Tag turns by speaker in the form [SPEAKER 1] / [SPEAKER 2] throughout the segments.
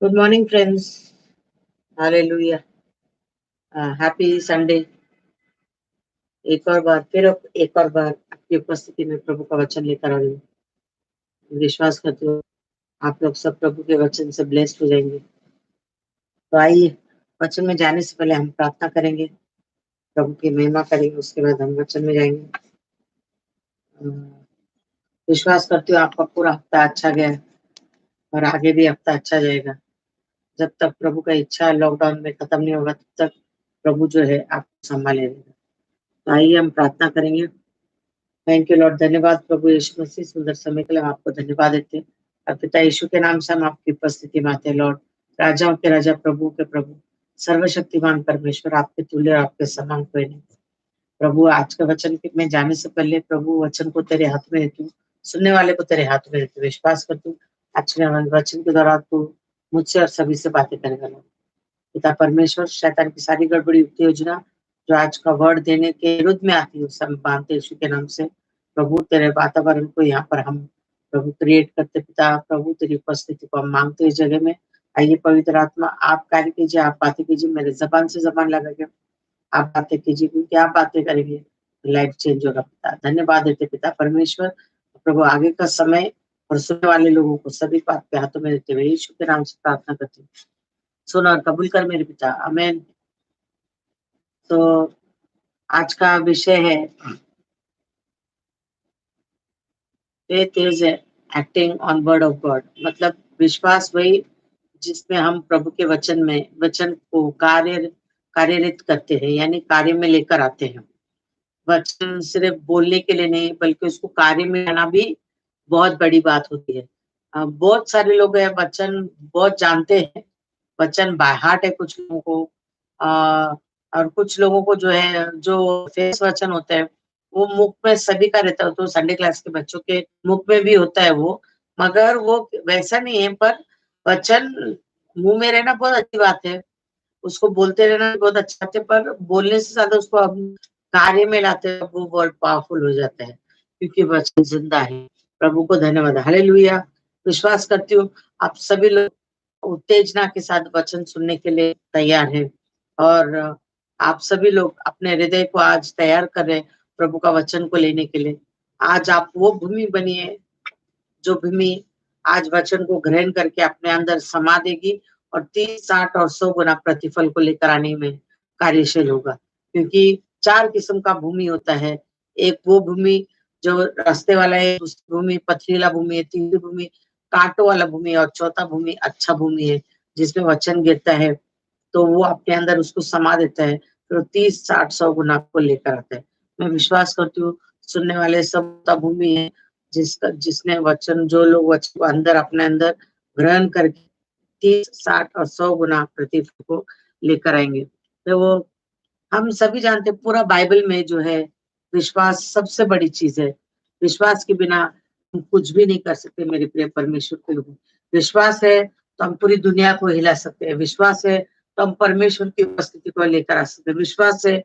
[SPEAKER 1] Good morning friends. Hallelujah. Happy Sunday. एक और बार आपकी उपस्थिति में प्रभु का वचन लेकर आई हूँ। विश्वास करती हूँ आप लोग सब प्रभु के वचन से ब्लेस्ड हो जाएंगे। तो आइए, वचन में जाने से पहले हम प्रार्थना करेंगे, प्रभु की महिमा करेंगे, उसके बाद हम वचन में जाएंगे। विश्वास करती हूँ आपका पूरा हफ्ता अच्छा गया और आगे भी हफ्ता अच्छा जाएगा। जब तक प्रभु का इच्छा लॉकडाउन में खत्म नहीं होगा तब तक प्रभु जो है आपको संभाले रहेगा। तो आइए हम प्रार्थना करेंगे। Thank you Lord. धन्यवाद प्रभु यीशु मसीह, सुंदर समय के लिए हम आपको धन्यवाद देते हैं। और पिता यीशु के नाम से हम आपकी उपस्थिति में आते हैं लॉर्ड। राजाओं के राजा, प्रभु के प्रभु, सर्वशक्तिमान परमेश्वर, आपके तुल्य और आपके समान कोई नहीं। प्रभु आज के वचन में जाने से पहले प्रभु वचन को तेरे हाथ में देती हूँ, सुनने वाले को तेरे हाथ में देती हूँ। विश्वास करती हूँ आज के वचन के दौरान तू मुझसे और सभी से बातें करेगा लॉर्ड। पिता परमेश्वर, शैतान की सारी गड़बड़ी युक्ति योजना जो आज का वर्ड देने के विरुद्ध में आती है, सब बांधते यीशु के नाम से। प्रभु तेरे वातावरण को यहाँ पर हम प्रभु क्रिएट करते पिता, प्रभु तेरी उपस्थिति को हम मांगते इस जगह में। आइए पवित्र आत्मा, आप कार्य कीजिए, आप बातें कीजिए, मेरे जबान से जबान लगा के आप बातें कीजिए, क्योंकि आप बातें करेंगे लाइफ चेंज होगा पिता। धन्यवाद देते पिता परमेश्वर। प्रभु आगे का समय और सुनने वाले लोगों को सभी को आपके हाथों में देते हुए यीशु के नाम से प्रार्थना करते हैं। सुन और कबूल कर मेरे पिता, आमेन। तो आज का विषय है faith is acting on word of God. मतलब विश्वास वही जिसमें हम प्रभु के वचन को कार्यरित करते हैं, यानी कार्य में लेकर आते हैं। वचन सिर्फ बोलने के लिए नहीं बल्कि उसको कार्य में लाना भी बहुत बड़ी बात होती है। बहुत सारे लोग हैं वचन बहुत जानते हैं, वचन बाय हार्ट है कुछ लोगों को, और कुछ लोगों को जो है जो फेस वचन होता है वो मुख में सभी का रहता है। तो संडे क्लास के बच्चों के मुख में भी होता है वो, मगर वो वैसा नहीं है। पर वचन मुंह में रहना बहुत अच्छी बात है, उसको बोलते रहना बहुत अच्छा है, पर बोलने से ज्यादा उसको हम कार्य में लाते हैं, वो वर्ड पावरफुल हो जाता है क्योंकि वचन जिंदा है। प्रभु को धन्यवाद, हालेलुया। विश्वास करती हूँ आप सभी लोग उत्तेजना के साथ वचन सुनने के लिए तैयार हैं और आप सभी लोग अपने हृदय को आज तैयार कर रहे हैं प्रभु का वचन को लेने के लिए। आज आप वो भूमि बनिए जो भूमि आज वचन को ग्रहण करके अपने अंदर समा देगी और 30, 60 और 100 गुना प्रतिफल को लेकर आने में कार्यशील होगा। क्योंकि 4 किस्म का भूमि होता है। एक वो भूमि जो रास्ते वाला है, दूसरी भूमि पथरीला भूमि है, तीसरी भूमि कांटों वाला भूमि है और चौथा भूमि अच्छा भूमि है जिसमें वचन गिरता है तो वो अपने अंदर उसको समा देता है, फिर 30, 60, 100 गुना को लेकर आता है। मैं विश्वास करती हूँ सुनने वाले सब भूमि है जिसने वचन, जो लोग वचन को अंदर अपने अंदर ग्रहण करके 30, 60 और 100 गुना प्रतिफल को लेकर आएंगे। तो वो हम सभी जानते हैं पूरा बाइबल में जो है विश्वास सबसे बड़ी चीज है। विश्वास के बिना हम कुछ भी नहीं कर सकते मेरे प्रिय परमेश्वर के लोग। विश्वास है तो हम पूरी दुनिया को हिला सकते हैं, विश्वास है तो हम परमेश्वर की उपस्थिति को लेकर आ सकते हैं, विश्वास है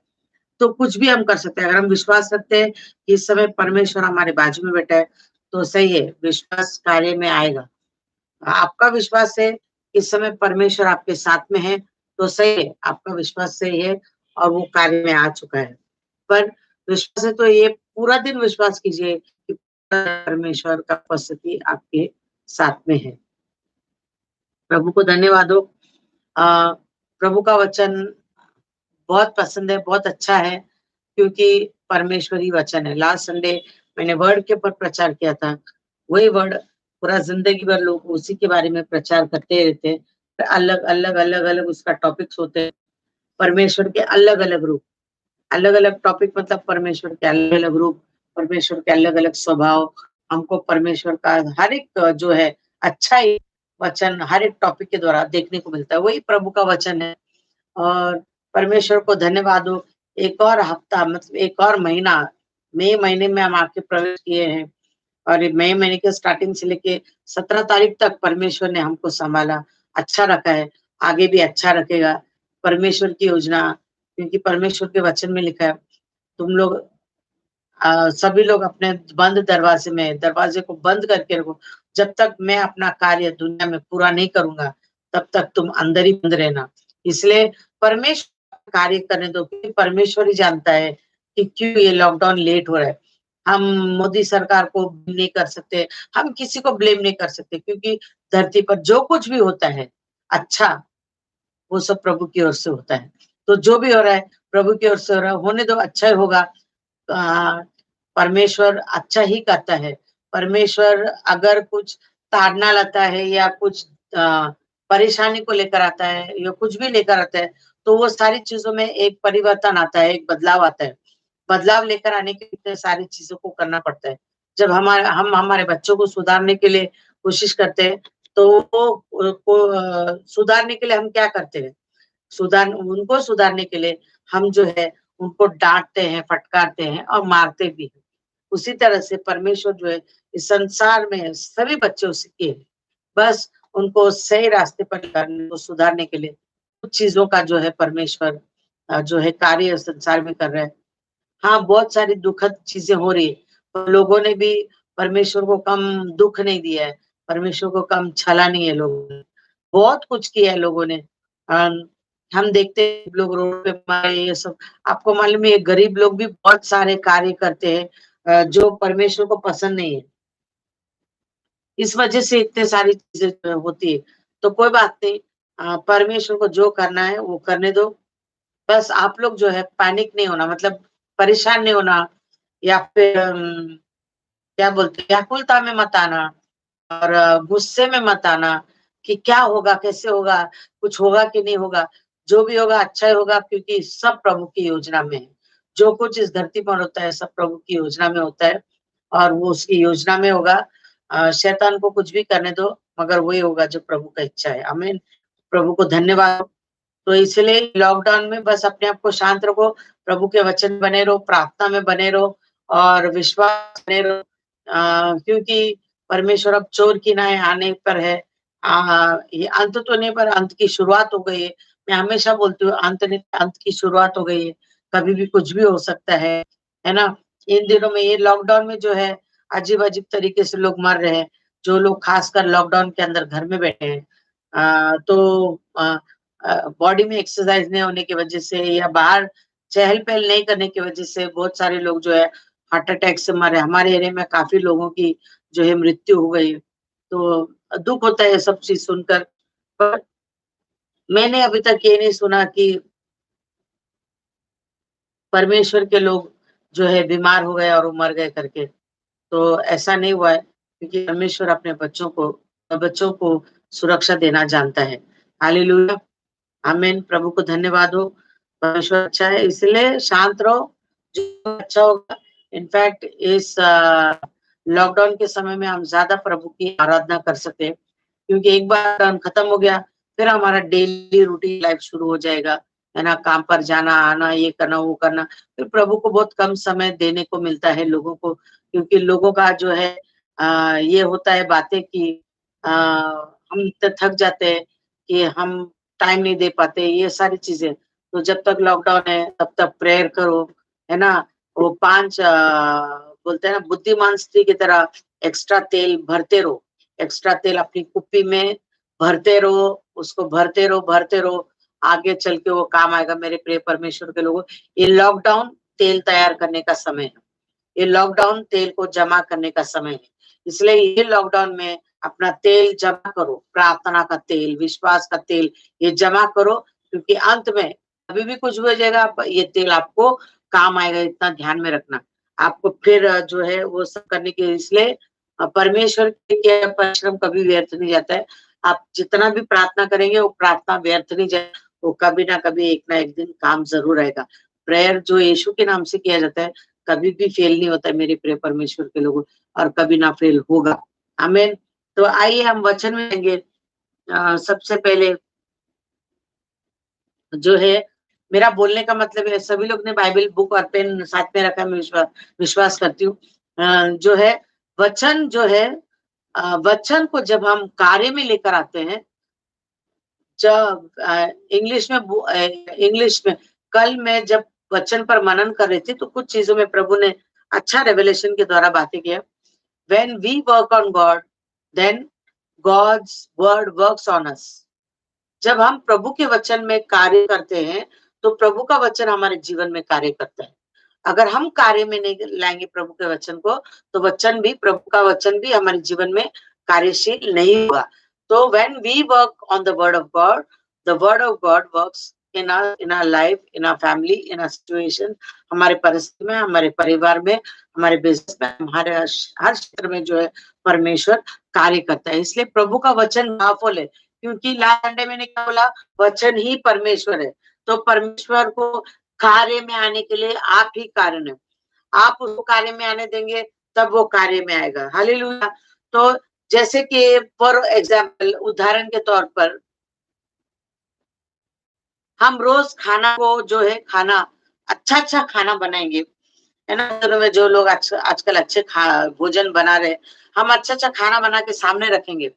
[SPEAKER 1] तो कुछ भी हम कर सकते हैं। अगर हम विश्वास रखते हैं कि इस समय परमेश्वर हमारे बाजू में बैठा है तो सही है, विश्वास कार्य में आएगा। आपका विश्वास है कि इस समय परमेश्वर आपके साथ में है तो सही है, आपका विश्वास सही है और वो कार्य में आ चुका है। पर विश्वास है तो ये पूरा दिन विश्वास कीजिए कि परमेश्वर का उपस्थिति आपके साथ में है। प्रभु को धन्यवाद हो। प्रभु का वचन बहुत पसंद है, बहुत अच्छा है क्योंकि परमेश्वरी वचन है। लास्ट संडे मैंने वर्ड के ऊपर प्रचार किया था, वही वर्ड पूरा जिंदगी भर लोग उसी के बारे में प्रचार करते रहते हैं। अलग अलग अलग अलग उसका टॉपिक्स होते हैं, परमेश्वर के अलग अलग रूप, अलग अलग टॉपिक मतलब परमेश्वर के अलग अलग रूप, परमेश्वर के अलग अलग स्वभाव। हमको परमेश्वर का हर एक जो है अच्छा ही वचन हर एक टॉपिक के द्वारा देखने को मिलता है, वही प्रभु का वचन है। और परमेश्वर को धन्यवाद हो, एक और हफ्ता मतलब एक और महीना, मई महीने में हम आके प्रवेश किए हैं और मई महीने के स्टार्टिंग से लेके 17 तारीख तक परमेश्वर ने हमको संभाला, अच्छा रखा है, आगे भी अच्छा रखेगा। परमेश्वर की योजना, क्योंकि परमेश्वर के वचन में लिखा है तुम लोग सभी लोग अपने बंद दरवाजे को बंद करके रखो, जब तक मैं अपना कार्य दुनिया में पूरा नहीं करूंगा तब तक तुम अंदर ही बंद रहना। इसलिए परमेश्वर कार्य करने दो, क्योंकि परमेश्वर ही जानता है कि क्यों ये लॉकडाउन लेट हो रहा है। हम मोदी सरकार को ब्लेम नहीं कर सकते, हम किसी को ब्लेम नहीं कर सकते, क्योंकि धरती पर जो कुछ भी होता है अच्छा, वो सब प्रभु की ओर से होता है। तो जो भी हो रहा है प्रभु की ओर से हो रहा है, होने दो, अच्छा ही होगा। अ, परमेश्वर अच्छा ही करता है। परमेश्वर अगर कुछ ताड़ना लाता है या कुछ परेशानी को लेकर आता है या कुछ भी लेकर आता है, तो वो सारी चीजों में एक परिवर्तन आता है, एक बदलाव आता है। बदलाव लेकर आने के लिए सारी चीजों को करना पड़ता है। जब हम हमारे बच्चों को सुधारने के लिए कोशिश करते हैं, तो सुधारने के लिए हम क्या करते हैं? उनको सुधारने के लिए हम जो है उनको डांटते हैं, फटकारते हैं और मारते भी हैं। उसी तरह से परमेश्वर जो है इस संसार में सभी बच्चे उसके हैं। बस उनको सही रास्ते पर लाने को, सुधारने के लिए कुछ चीजों का जो है परमेश्वर जो है कार्य संसार में कर रहा है। हाँ, बहुत सारी दुखद चीजें हो रही है, पर लोगों ने भी परमेश्वर को कम दुःख नहीं दिया है, परमेश्वर को कम छला नहीं है लोगों ने। बहुत कुछ किया है लोगों ने। हम देखते हैं लोग रोड पे मारे ये सब। आपको मालूम है, ये गरीब लोग भी बहुत सारे कार्य करते हैं जो परमेश्वर को पसंद नहीं है। इस वजह से इतने सारी चीजें होती है। तो कोई बात नहीं, परमेश्वर को जो करना है वो करने दो। बस आप लोग जो है पैनिक नहीं होना, मतलब परेशान नहीं होना, या फिर क्या बोलते हैं, व्याकुलता में मत आना और गुस्से में मत आना कि क्या होगा, कैसे होगा, कुछ होगा कि नहीं होगा। जो भी होगा अच्छा ही होगा, क्योंकि सब प्रभु की योजना में है। जो कुछ इस धरती पर होता है सब प्रभु की योजना में होता है, और वो उसकी योजना में होगा। शैतान को कुछ भी करने दो, मगर वही होगा जो प्रभु का इच्छा है। आमीन। प्रभु को धन्यवाद। तो इसलिए लॉकडाउन में बस अपने आप को शांत रखो, प्रभु के वचन में बने रहो, प्रार्थना में बने रहो और विश्वास बने रहो। क्योंकि परमेश्वर अब चोर की नाई आने पर है। ये अंत तो नहीं, पर अंत की शुरुआत हो गई है। मैं हमेशा बोलती हूँ, अंत नहीं, अंत की शुरुआत हो गई है। कभी भी कुछ भी हो सकता है ना? इन दिनों में ये लॉकडाउन में जो है अजीब-अजीब तरीके से लोग मर रहे हैं, जो लोग खासकर लॉकडाउन के अंदर घर में बैठे हैं। तो बॉडी में एक्सरसाइज नहीं होने की वजह से या बाहर चहल-पहल नहीं करने की वजह से बहुत सारे लोग जो है हार्ट अटैक से मरे। हमारे एरिया में काफ़ी लोगों की जो है मृत्यु हो गई। तो दुःख होता है ये सब चीज़ सुनकर। पर मैंने अभी तक ये नहीं सुना कि परमेश्वर के लोग जो है बीमार हो गए और वो मर गए करके। तो ऐसा नहीं हुआ है, क्योंकि परमेश्वर अपने बच्चों को सुरक्षा देना जानता है। हालेलुया! आमीन। प्रभु को धन्यवाद हो। परमेश्वर अच्छा है, इसलिए शांत रहो, जो अच्छा होगा। इनफैक्ट इस लॉकडाउन के समय में हम ज़्यादा प्रभु की आराधना कर सकते हैं, क्योंकि एक बार लॉकडाउन खत्म हो गया, फिर हमारा डेली रूटीन लाइफ शुरू हो जाएगा, है ना? काम पर जाना, आना, ये करना, वो करना। फिर प्रभु को बहुत कम समय देने को मिलता है लोगों को, क्योंकि लोगों का जो है ये होता है बातें कि हम इतने थक जाते हैं कि हम टाइम नहीं दे पाते, ये सारी चीज़ें। तो जब तक लॉकडाउन है तब तक प्रेयर करो, है ना? वो 5 बोलते हैं ना, बुद्धिमान स्त्री की तरह एक्स्ट्रा तेल भरते रहो, एक्स्ट्रा तेल अपनी कुप्पी में भरते रहो, उसको भरते रहो, आगे चल के वो काम आएगा। मेरे प्रिय परमेश्वर के लोगों, ये लॉकडाउन तेल तैयार करने का समय है। ये लॉकडाउन तेल को जमा करने का समय है। इसलिए ये लॉकडाउन में अपना तेल जमा करो, प्रार्थना का तेल, विश्वास का तेल, ये जमा करो, क्योंकि अंत में कभी भी कुछ भी हो जाएगा, ये तेल आपको काम आएगा, इतना ध्यान में रखना। आपको फिर जो है वो सब करने के, इसलिए परमेश्वर के परिश्रम कभी व्यर्थ नहीं जाता है। आप जितना भी प्रार्थना करेंगे वो प्रार्थना व्यर्थ नहीं जाए, वो कभी ना कभी एक ना एक दिन काम ज़रूर आएगा। प्रेयर जो यीशु के नाम से किया जाता है, कभी भी फेल नहीं होता है मेरे प्रिय परमेश्वर के लोगों, और कभी ना फेल होगा। आमीन। तो आइए हम वचन में जाएँगे। सबसे पहले जो है, मेरा बोलने का मतलब है सभी लोग ने बाइबल बुक और पेन साथ में रखा है, मैं विश्वास करती हूँ। जो है वचन जो है, वचन को जब हम कार्य में लेकर आते हैं, जब इंग्लिश में कल मैं जब वचन पर मनन कर रही थी, तो कुछ चीज़ों में प्रभु ने अच्छा रेवलेशन के द्वारा बातें किया। When we work on God, then God's word works on us. जब हम प्रभु के वचन में कार्य करते हैं, तो प्रभु का वचन हमारे जीवन में कार्य करता है। अगर हम कार्य में नहीं लाएँगे प्रभु के वचन को, तो वचन भी प्रभु का वचन भी हमारे जीवन में कार्यशील नहीं होगा। तो when we work on the word of God works in our life, in our family, in our situation, हमारे परिस्थिति में, हमारे परिवार में, हमारे बिज़नेस में, हमारे हर क्षेत्र में जो है परमेश्वर कार्य करता है। इसलिए प्रभु का वचन पावरफुल है, क्योंकि लास्ट संडे मैंने क्या बोला? वचन ही परमेश्वर है। तो परमेश्वर को कार्य में आने के लिए आप ही कारण है। आप उसको कार्य में आने देंगे, तब वो कार्य में आएगा। हालेलुया! तो जैसे कि फॉर एग्जाम्पल, उदाहरण के तौर पर, हम रोज खाना को जो है खाना अच्छा-अच्छा खाना बनाएँगे, है ना? घरों में जो लोग आजकल अच्छे भोजन बना रहे हैं, हम अच्छा-अच्छा खाना बना के सामने रखेंगे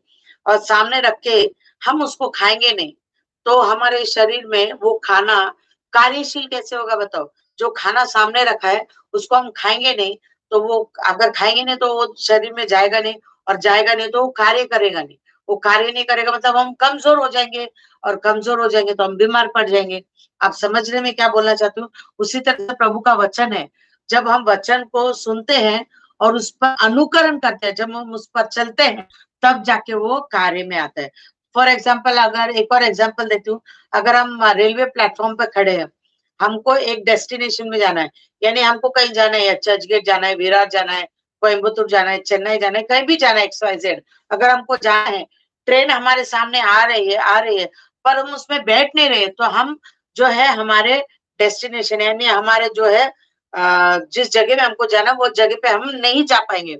[SPEAKER 1] और सामने रख के हम उसको खाएँगे नहीं, तो हमारे शरीर में वो खाना कार्यशील कैसे होगा बताओ? जो खाना सामने रखा है, उसको हम खाएँगे नहीं, तो वो अगर खाएँगे नहीं तो वो शरीर में जाएगा नहीं, और जाएगा नहीं तो वो कार्य करेगा नहीं। वो कार्य नहीं करेगा मतलब हम कमज़ोर हो जाएँगे, और कमज़ोर हो जाएँगे तो हम बीमार पड़ जाएँगे। आप समझ रहे मैं क्या बोलना चाहती हूँ? उसी तरह से प्रभु का वचन है। जब हम वचन को सुनते हैं और उस पर अनुकरण करते हैं, जब हम उस पर चलते हैं, तब जाके वो कार्य में आता है। फॉर एग्जाम्पल, अगर एक और एग्जाम्पल देती हूँ, अगर हम रेलवे प्लेटफ़ॉर्म पे खड़े हैं, हमको एक डेस्टिनेशन में जाना है, यानी हमको कहीं जाना है, या चर्चगेट जाना है, विरार जाना है, कोयंबटूर जाना है, चेन्नई जाना है, कहीं भी जाना है, एक्स, वाई, ज़ेड। अगर हमको जाना है, ट्रेन हमारे सामने आ रही है, पर हम उसमें बैठ नहीं रहे, तो हम जो है हमारे डेस्टिनेशन, यानी हमारे जो है जिस जगह में हमको जाना है, वो जगह पे हम नहीं जा पाएँगे।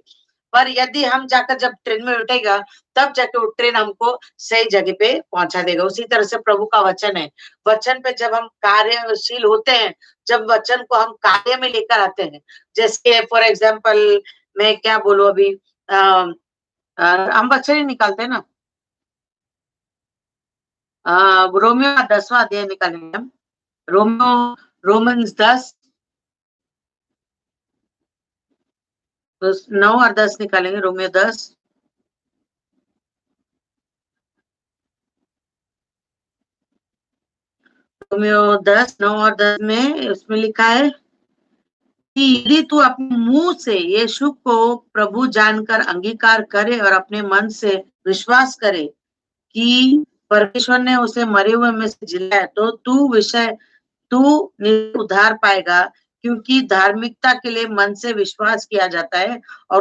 [SPEAKER 1] पर यदि हम जाकर जब ट्रेन में बैठेगा, तब जाके वो ट्रेन हमको सही जगह पे पहुँचा देगा। उसी तरह से प्रभु का वचन है। वचन पे जब हम कार्यशील होते हैं, जब वचन को हम कार्य में लेकर आते हैं, जैसे फॉर एग्ज़ाम्पल मैं क्या बोलूँ अभी, अ हम वचन ही निकालते हैं ना, रोमियो का 10वां अध्याय निकालेंगे हम। रोमियो रोमन्स 10, 9 और 10 निकालेंगे, रोमियो 10। रोमियो 10, 9 और 10 में उसमें लिखा है कि यदि तू अपने मुँह से यीशु को प्रभु जानकर अंगीकार करे और अपने मन से विश्वास करे कि परमेश्वर ने उसे मरे हुए में से जिलाया, तो तू उद्धार पाएगा, क्योंकि धार्मिकता के लिए मन से विश्वास किया जाता है और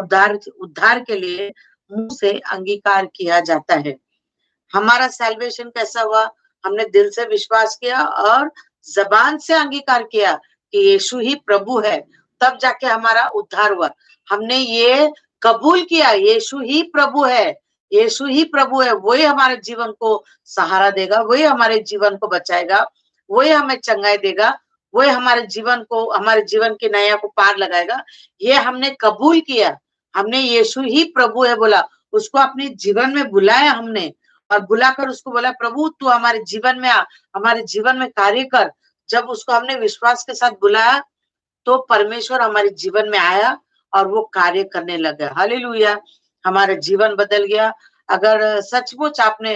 [SPEAKER 1] उद्धार के लिए मुँह से अंगीकार किया जाता है। हमारा सैल्वेशन कैसा हुआ? हमने दिल से विश्वास किया और ज़बान से अंगीकार किया कि यीशु ही प्रभु है, तब जाके हमारा उद्धार हुआ। हमने ये कबूल किया, यीशु ही प्रभु है, यीशु ही प्रभु है, वही हमारे जीवन को सहारा देगा, वही हमारे जीवन को बचाएगा, वही हमें चंगाई देगा, वही हमारे जीवन की नैया को पार लगाएगा। ये हमने कबूल किया, हमने यीशु ही प्रभु है बोला, उसको अपने जीवन में बुलाया हमने, और बुलाकर उसको बोला, प्रभु तू हमारे जीवन में आ, हमारे जीवन में कार्य कर। जब उसको हमने विश्वास के साथ बुलाया, तो परमेश्वर हमारे जीवन में आया और वो कार्य करने लगा। हालेलुया! हमारा जीवन बदल गया। अगर सचमुच आपने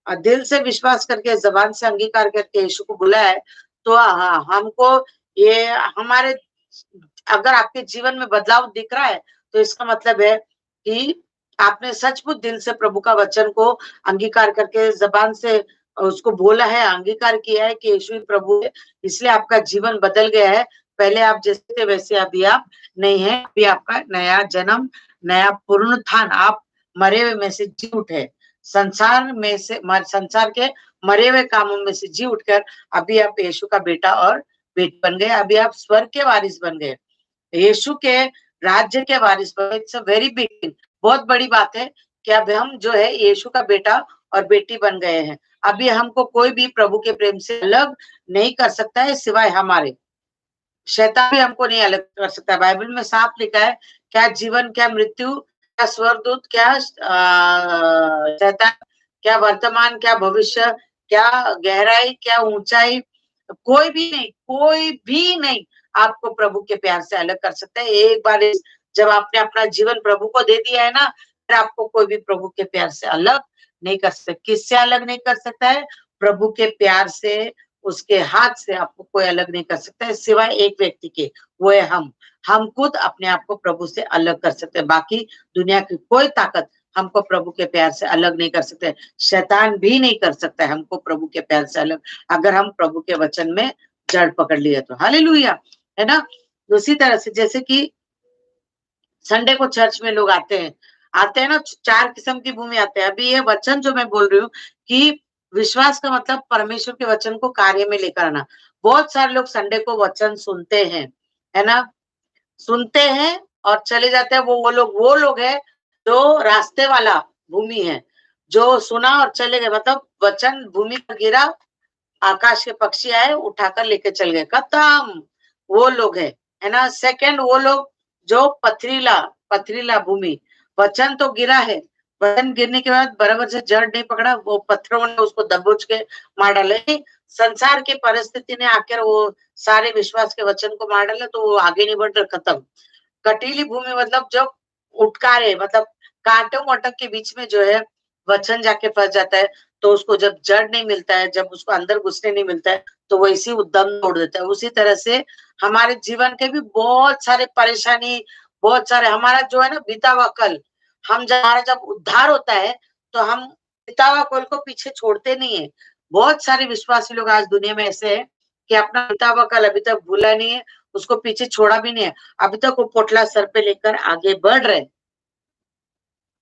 [SPEAKER 1] दिल से विश्वास करके, ज़बान से अंगीकार करके यीशु को बुलाया है, तो हमको ये हमारे अगर आपके जीवन में बदलाव दिख रहा है, तो इसका मतलब है कि आपने सचमुच दिल से प्रभु का वचन को अंगीकार करके, ज़बान से उसको बोला है, अंगीकार किया है कि यीशु ही प्रभु है, इसलिए आपका जीवन बदल गया है। पहले आप जैसे थे वैसे अभी आप नहीं हैं, अभी आपका नया जन्म, नया पुनरुत्थान, आप मरे हुए में से जी उठे। संसार के मरे हुए कामों में से जी उठकर अभी आप यीशु का बेटा और बेटी बन गए, अभी आप स्वर्ग के वारिस बन गए। यीशु के राज्य के वारिस बने। It's a very big thing, बहुत बड़ी बात है कि अब हम जो है यीशु का बेटा और बेटी बन गए हैं। अभी हमको कोई भी प्रभु के प्रेम से अलग नहीं कर सकता है सिवाय हमारे। शैतान भी हमको नहीं अलग कर सकता। बाइबल में साफ लिखा है, क्या जीवन, क्या मृत्यु, क्या स्वर्गदूत, क्या शैतान, क्या वर्तमान, क्या भविष्य, क्या गहराई, क्या ऊंचाई, कोई भी नहीं आपको प्रभु के प्यार से अलग कर सकता है। एक बार जब आपने अपना जीवन प्रभु को दे दिया है ना, फिर आपको कोई भी प्रभु के प्यार से अलग नहीं कर सकता। किससे अलग नहीं कर सकता है? प्रभु के प्यार से, उसके हाथ से आपको कोई अलग नहीं कर सकता है सिवाय एक व्यक्ति के, वो है हम। हम खुद अपने आप को प्रभु से अलग कर सकते हैं, बाकी दुनिया की कोई ताकत हमको प्रभु के प्यार से अलग नहीं कर सकते। शैतान भी नहीं कर सकता है हमको प्रभु के प्यार से अलग, अगर हम प्रभु के वचन में जड़ पकड़ लिए तो। हालेलुया, है ना? उसी तरह से जैसे कि संडे को चर्च में लोग आते हैं ना, 4 किस्म की भूमि आते हैं। अभी ये वचन जो मैं बोल रही हूँ कि विश्वास का मतलब परमेश्वर के वचन को कार्य में लेकर आना। बहुत सारे लोग संडे को वचन सुनते हैं, है ना? सुनते हैं और चले जाते हैं। वो लोग हैं जो रास्ते वाला भूमि है, जो सुना और चले गए, मतलब वचन भूमि पर गिरा, आकाश के पक्षी आए उठाकर लेके चल गए, खत्म। वो लोग है ना? सेकंड, वो लोग जो पथरीला पथरीला भूमि, वचन तो गिरा है, वचन गिरने के बाद बराबर से जड़ नहीं पकड़ा, वो पत्थरों ने उसको दबोच के मार डाले। संसार की परिस्थिति ने आकर वो सारे विश्वास के वचन को मार डाले, तो वो आगे नहीं बढ़ रहे, खत्म। कटीली भूमि मतलब जब उठकारे, मतलब कांटों वाटों के बीच में जो है वचन जाके फंस जाता है, तो उसको जब जड़ नहीं मिलता है, जब उसको अंदर घुसने नहीं मिलता है, तो वो इसी उद्दम तोड़ देता है। उसी तरह से हमारे जीवन के भी बहुत सारे परेशानी, बहुत सारे हमारा जो है ना बीता हुआ कल, हमारा जब उद्धार होता है, तो हम बीता हुआ कल को पीछे छोड़ते नहीं है। बहुत सारे विश्वासी लोग आज दुनिया में ऐसे हैं कि अपना बीता हुआ कल अभी तक भूला नहीं है, उसको पीछे छोड़ा भी नहीं है, अभी तक वो पोटला सर पे लेकर आगे बढ़ रहे।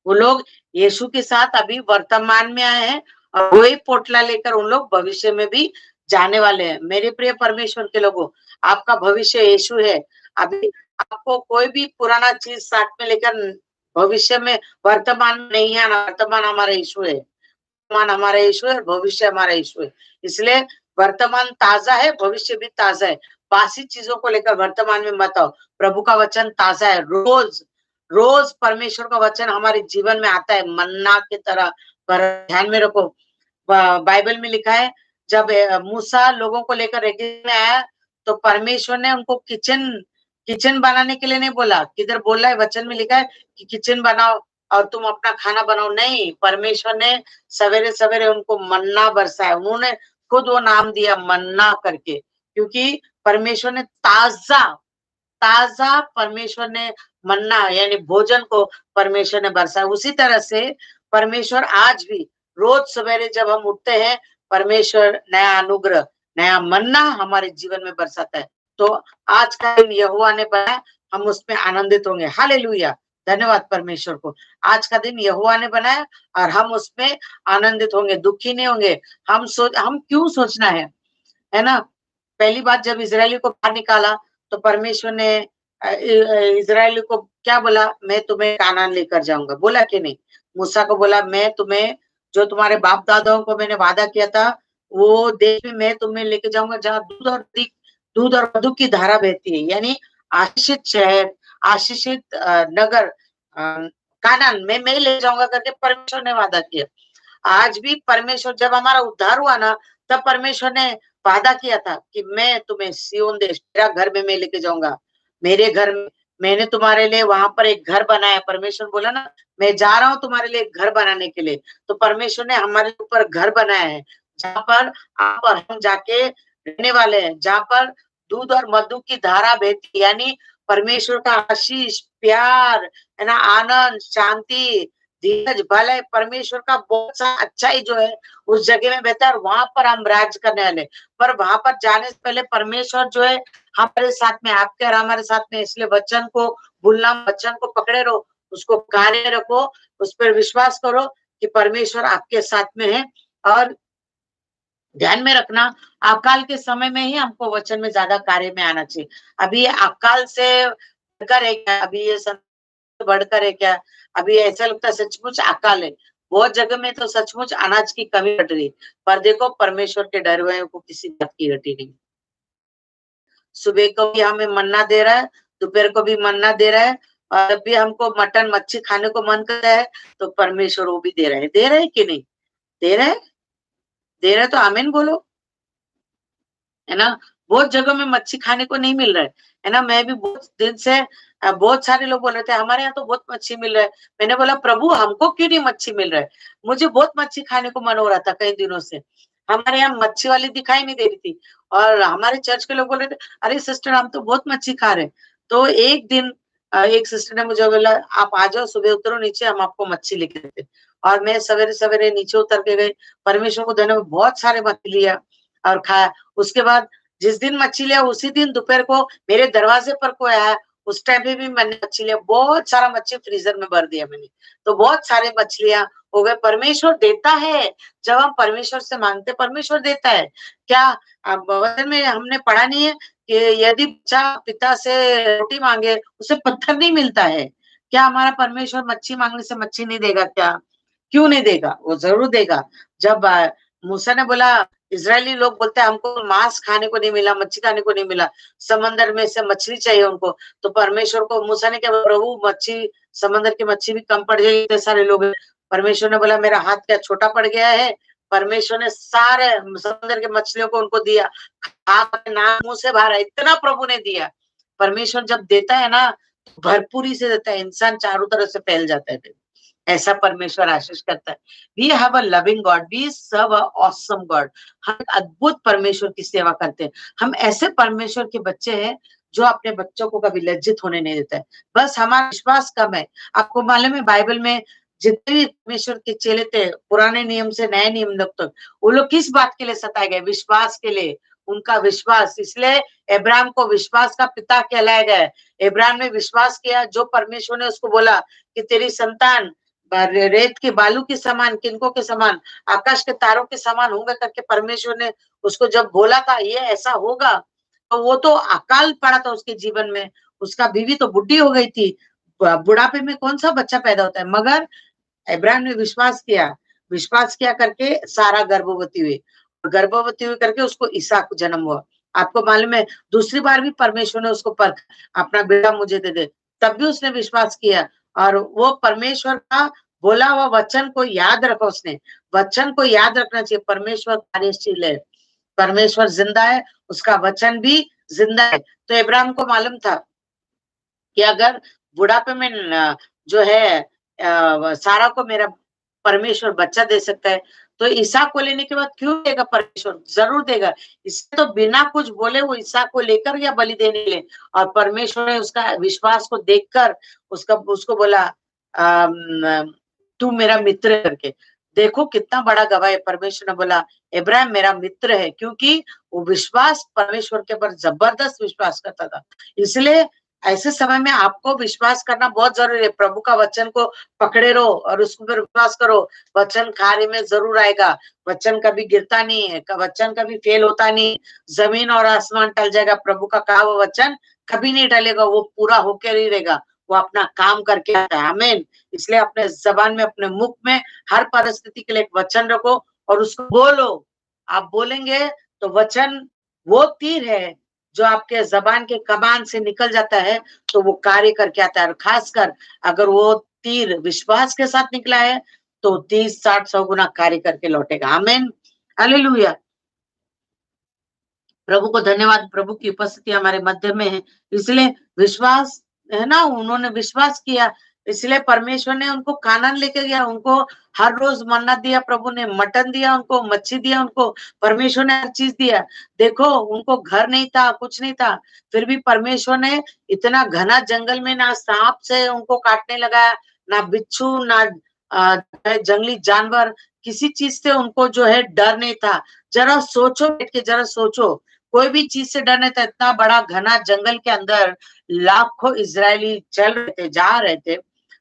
[SPEAKER 1] वो लोग यीशु के साथ अभी वर्तमान में आए हैं, और वही पोटला लेकर उन लोग भविष्य में भी जाने वाले हैं। मेरे प्रिय परमेश्वर के लोगों, आपका भविष्य यीशु है। अभी आपको कोई भी पुराना चीज साथ में लेकर भविष्य में, वर्तमान में नहीं आना। वर्तमान हमारा यीशु है, वर्तमान हमारा यीशु है, भविष्य हमारा यीशु है। इसलिए वर्तमान ताजा है, भविष्य भी ताजा है। बासी चीजों को लेकर वर्तमान में मत आओ। प्रभु का वचन ताजा है, रोज रोज परमेश्वर का वचन हमारे जीवन में आता है मन्ना की तरह। पर ध्यान में रखो, बाइबल में लिखा है, जब मूसा लोगों को लेकर रेगिस्तान में आया, तो परमेश्वर ने उनको किचन किचन बनाने के लिए नहीं बोला। किधर बोला है? वचन में लिखा है कि किचन बनाओ और तुम अपना खाना बनाओ। नहीं, परमेश्वर ने सवेरे सवेरे उनको मन्ना बरसाया। उन्होंने खुद वो नाम दिया मन्ना करके, क्योंकि परमेश्वर ने ताजा ताजा परमेश्वर ने मन्ना यानी भोजन को परमेश्वर ने बरसाया। उसी तरह से परमेश्वर आज भी रोज सवेरे जब हम उठते हैं, परमेश्वर नया अनुग्रह, नया मन्ना हमारे जीवन में बरसाता है। तो आज का दिन यहोवा ने बनाया, हम उसमें आनंदित होंगे। हालेलुया, धन्यवाद परमेश्वर को। आज का दिन यहोवा ने बनाया और हम उसमें आनंदित होंगे, दुखी नहीं होंगे। हम क्यों सोचना है ना? पहली बात, जब इजरायली को बाहर निकाला, तो परमेश्वर ने इजरायली को क्या बोला? मैं तुम्हें कानान लेकर जाऊंगा, बोला कि नहीं? मूसा को बोला, मैं तुम्हें, जो तुम्हारे बाप दादाओं को मैंने वादा किया था, वो देश में मैं तुम्हें लेके जाऊंगा, जहाँ दूध और मधु की धारा बहती है, यानी आशीषित शहर, आशीषित नगर, कानान में मैं ले जाऊंगा करके परमेश्वर ने वादा किया। आज भी परमेश्वर, जब हमारा उद्धार हुआ ना, तब परमेश्वर ने वादा किया था कि मैं तुम्हें सिय्योन देश, मेरा घर में मैं लेके जाऊंगा। मेरे घर में मैंने तुम्हारे लिए वहां पर एक घर बनाया। परमेश्वर बोला ना, मैं जा रहा हूँ तुम्हारे लिए एक घर बनाने के लिए। तो परमेश्वर ने हमारे ऊपर घर बनाया है, जहाँ पर आप और हम जाके रहने वाले हैं, जहाँ पर दूध और मधु की धारा बहती, यानी परमेश्वर का आशीष, प्यार, है ना, आनंद, शांति, धीरज, भले, परमेश्वर का बहुत सा अच्छाई जो है उस जगह में बहता है, और वहां पर हम राज करने वाले। पर वहां पर जाने से पहले परमेश्वर जो है हमारे साथ में, आपके और हमारे साथ में। इसलिए वचन को भूलना, वचन को पकड़े रहो, उसको कार्य रखो, उस पर विश्वास करो कि परमेश्वर आपके साथ में है। और ध्यान में रखना, अकाल के समय में ही हमको वचन में ज्यादा कार्य में आना चाहिए। अभी ये अकाल से बढ़कर है क्या? अभी ये बढ़कर है क्या? अभी ऐसा लगता है सचमुच अकाल है। बहुत जगह में तो सचमुच अनाज की कमी घट रही, पर देखो परमेश्वर के डर हुए को किसी बात की घटी नहीं। सुबह को भी हमें मन्ना दे रहा है, दोपहर को भी मन्ना दे रहा है, और जब भी हमको मटन मच्छी खाने को मन करता है, तो परमेश्वर वो भी दे रहा है। दे रहे कि नहीं? दे रहे दे रहे, तो आमीन बोलो, है ना? बहुत जगह में मच्छी खाने को नहीं मिल रहा है ना? मैं भी बहुत दिन से, बहुत सारे लोग बोल रहे थे हमारे यहाँ तो बहुत मच्छी मिल रहा है। मैंने बोला, प्रभु हमको क्यों नहीं मच्छी मिल रहा है? मुझे बहुत मच्छी खाने को मन हो रहा था कई दिनों से। हमारे यहाँ मच्छी वाली दिखाई नहीं दे रही थी और हमारे चर्च के लोग बोल रहे थे, अरे सिस्टर हम तो बहुत मच्छी खा रहे हैं। तो एक दिन एक सिस्टर ने मुझे बोला, आप आ जाओ, सुबह उतरो नीचे, हम आपको मच्छी लेके देते। और मैं सवेरे सवेरे नीचे उतर के गई, परमेश्वर को धन्यवाद, बहुत सारे मछली लिया और खाया। उसके बाद जिस दिन मच्छी लिया उसी दिन दोपहर को मेरे दरवाजे पर कोई आया, उस टाइम पे भी मैंने मच्छी लिया, बहुत सारा मच्छी फ्रीजर में भर दिया मैंने। तो बहुत सारे मछलियां हो गए। परमेश्वर देता है, जब हम परमेश्वर से मांगते परमेश्वर देता है। क्या वचन में हमने पढ़ा नहीं है कि यदि बच्चा पिता से रोटी मांगे उसे पत्थर नहीं मिलता है? क्या हमारा परमेश्वर मच्छी मांगने से मच्छी नहीं देगा क्या? क्यों नहीं देगा? वो जरूर देगा। जब मूसा ने बोला, इजरायली लोग बोलते हैं हमको मांस खाने को नहीं मिला, मच्छी खाने को नहीं मिला, समंदर में से मछली चाहिए उनको। तो परमेश्वर को मूसा ने क्या, प्रभु मच्छी, समंदर की मच्छी भी कम पड़ जाएगी, इतने सारे लोग। परमेश्वर ने बोला मेरा हाथ क्या छोटा पड़ गया है? परमेश्वर ने सारे समंदर के मछलियों को उनको दिया, नाम मुंह से बाहर, इतना प्रभु ने दिया। परमेश्वर जब देता है ना, भरपूरी से देता है, इंसान चारों तरफ से फैल जाता है। ऐसा परमेश्वर आशीष करता है। We have a loving God, we serve a awesome God. हम अद्भुत परमेश्वर की सेवा करते हैं। हम ऐसे परमेश्वर के बच्चे हैं जो अपने बच्चों को कभी लज्जित होने नहीं देता है। बस हमारा विश्वास कम है। आपको मालूम है बाइबल में जितने भी परमेश्वर के चेले थे, पुराने नियम से नए नियम तक, वो लोग किस बात के लिए सताए गए? विश्वास के लिए। उनका विश्वास, इसलिए अब्राहम को विश्वास का पिता कहलाया गया। अब्राहम ने विश्वास किया, जो परमेश्वर ने उसको बोला कि तेरी संतान रेत के बालू के समान, किनको के समान, आकाश के तारों के समान होंगे करके परमेश्वर ने उसको जब बोला था ये ऐसा होगा, तो वो तो अकाल पड़ा था उसके जीवन में। उसका बीवी तो बुढ़ी हो गई थी। बुढ़ापे में कौन सा बच्चा पैदा होता है? मगर अब्राहम ने विश्वास किया करके सारा गर्भवती हुई, गर्भवती हुई करके उसको इसहाक जन्म हुआ। आपको मालूम है दूसरी बार भी परमेश्वर ने उसको परख, अपना बेटा मुझे दे दे, तब भी उसने विश्वास किया। और वो परमेश्वर का बोला हुआ वचन को याद रखा उसने। वचन को याद रखना चाहिए। परमेश्वर कार्यशील है, परमेश्वर जिंदा है, उसका वचन भी जिंदा है। तो अब्राहम को मालूम था कि अगर बुढ़ापे में जो है सारा को मेरा परमेश्वर बच्चा दे सकता है, तो इसहाक को लेने के बाद क्यों देगा? परमेश्वर जरूर देगा। इससे तो बिना कुछ बोले वो इसहाक को लेकर गया बलि देने के लिए। और परमेश्वर ने उसका विश्वास को देखकर उसको बोला, तू मेरा मित्र है करके। देखो कितना बड़ा गवाह है। परमेश्वर ने बोला इब्राहिम मेरा मित्र है, क्योंकि वो विश्वास परमेश्वर के ऊपर जबरदस्त विश्वास करता था। इसलिए ऐसे समय में आपको विश्वास करना बहुत जरूरी है। प्रभु का वचन को पकड़े रहो और उसके ऊपर विश्वास करो। वचन कार्य में जरूर आएगा। वचन कभी गिरता नहीं है, वचन कभी फेल होता नहीं। जमीन और आसमान टल जाएगा, प्रभु का कहा हुआ वचन कभी नहीं टलेगा, वो पूरा होकर ही रहेगा। वो अपना काम करके आता है। आमीन। इसलिए अपने जबान में, अपने मुख में हर परिस्थिति के लिए एक वचन रखो और उसको बोलो। आप बोलेंगे तो वचन वो तीर है जो आपके जबान के कमान से निकल जाता है, तो वो कार्य करके आता है। और खासकर अगर वो तीर विश्वास के साथ निकला है तो 30, 60, 100 गुना कार्य करके लौटेगा। आमीन, हालेलुया। प्रभु को धन्यवाद, प्रभु की उपस्थिति हमारे मध्य में है। इसलिए विश्वास है ना, उन्होंने विश्वास किया, इसलिए परमेश्वर ने उनको कानान लेके गया। उनको हर रोज मन्ना दिया, प्रभु ने मटन दिया, उनको मच्छी दिया, उनको परमेश्वर ने हर चीज दिया। देखो उनको घर नहीं था, कुछ नहीं था, फिर भी परमेश्वर ने इतना घना जंगल में ना सांप से उनको काटने लगा, ना बिच्छू, ना जंगली जानवर, किसी चीज से उनको जो है डर नहीं था। जरा सोचो बैठ के, जरा सोचो, कोई भी चीज से डर नहीं था। इतना बड़ा घना जंगल के अंदर लाखों इजरायली चल रहे थे, जा रहे थे,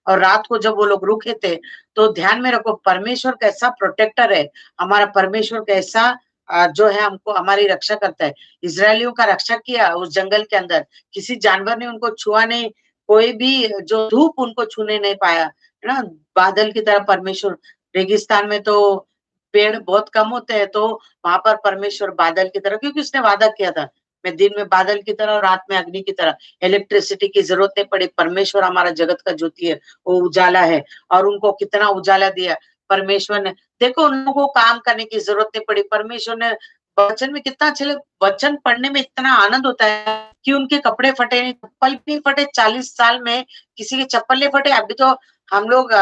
[SPEAKER 1] और रात को जब वो लोग रुके थे, तो ध्यान में रखो परमेश्वर कैसा प्रोटेक्टर है। हमारा परमेश्वर कैसा जो है हमको हमारी रक्षा करता है। इजरायलियों का रक्षा किया उस जंगल के अंदर, किसी जानवर ने उनको छुआ नहीं, कोई भी जो धूप उनको छूने नहीं पाया, है ना। बादल की तरह परमेश्वर, रेगिस्तान में तो पेड़ बहुत कम होते हैं, तो वहां पर परमेश्वर बादल की तरह, क्योंकि उसने वादा किया था, मैं दिन में बादल की तरह और रात में अग्नि की तरह। इलेक्ट्रिसिटी की जरूरत नहीं पड़ी। परमेश्वर हमारा जगत का ज्योति है, वो उजाला है। और उनको कितना उजाला दिया परमेश्वर ने। देखो उन लोगों को काम करने की जरूरत नहीं पड़ी। परमेश्वर ने वचन में कितना अच्छे, वचन पढ़ने में इतना आनंद होता है कि उनके कपड़े फटे नहीं, चप्पल भी नहीं फटे। 40 साल में किसी के चप्पल नहीं फटे। अभी तो हम लोग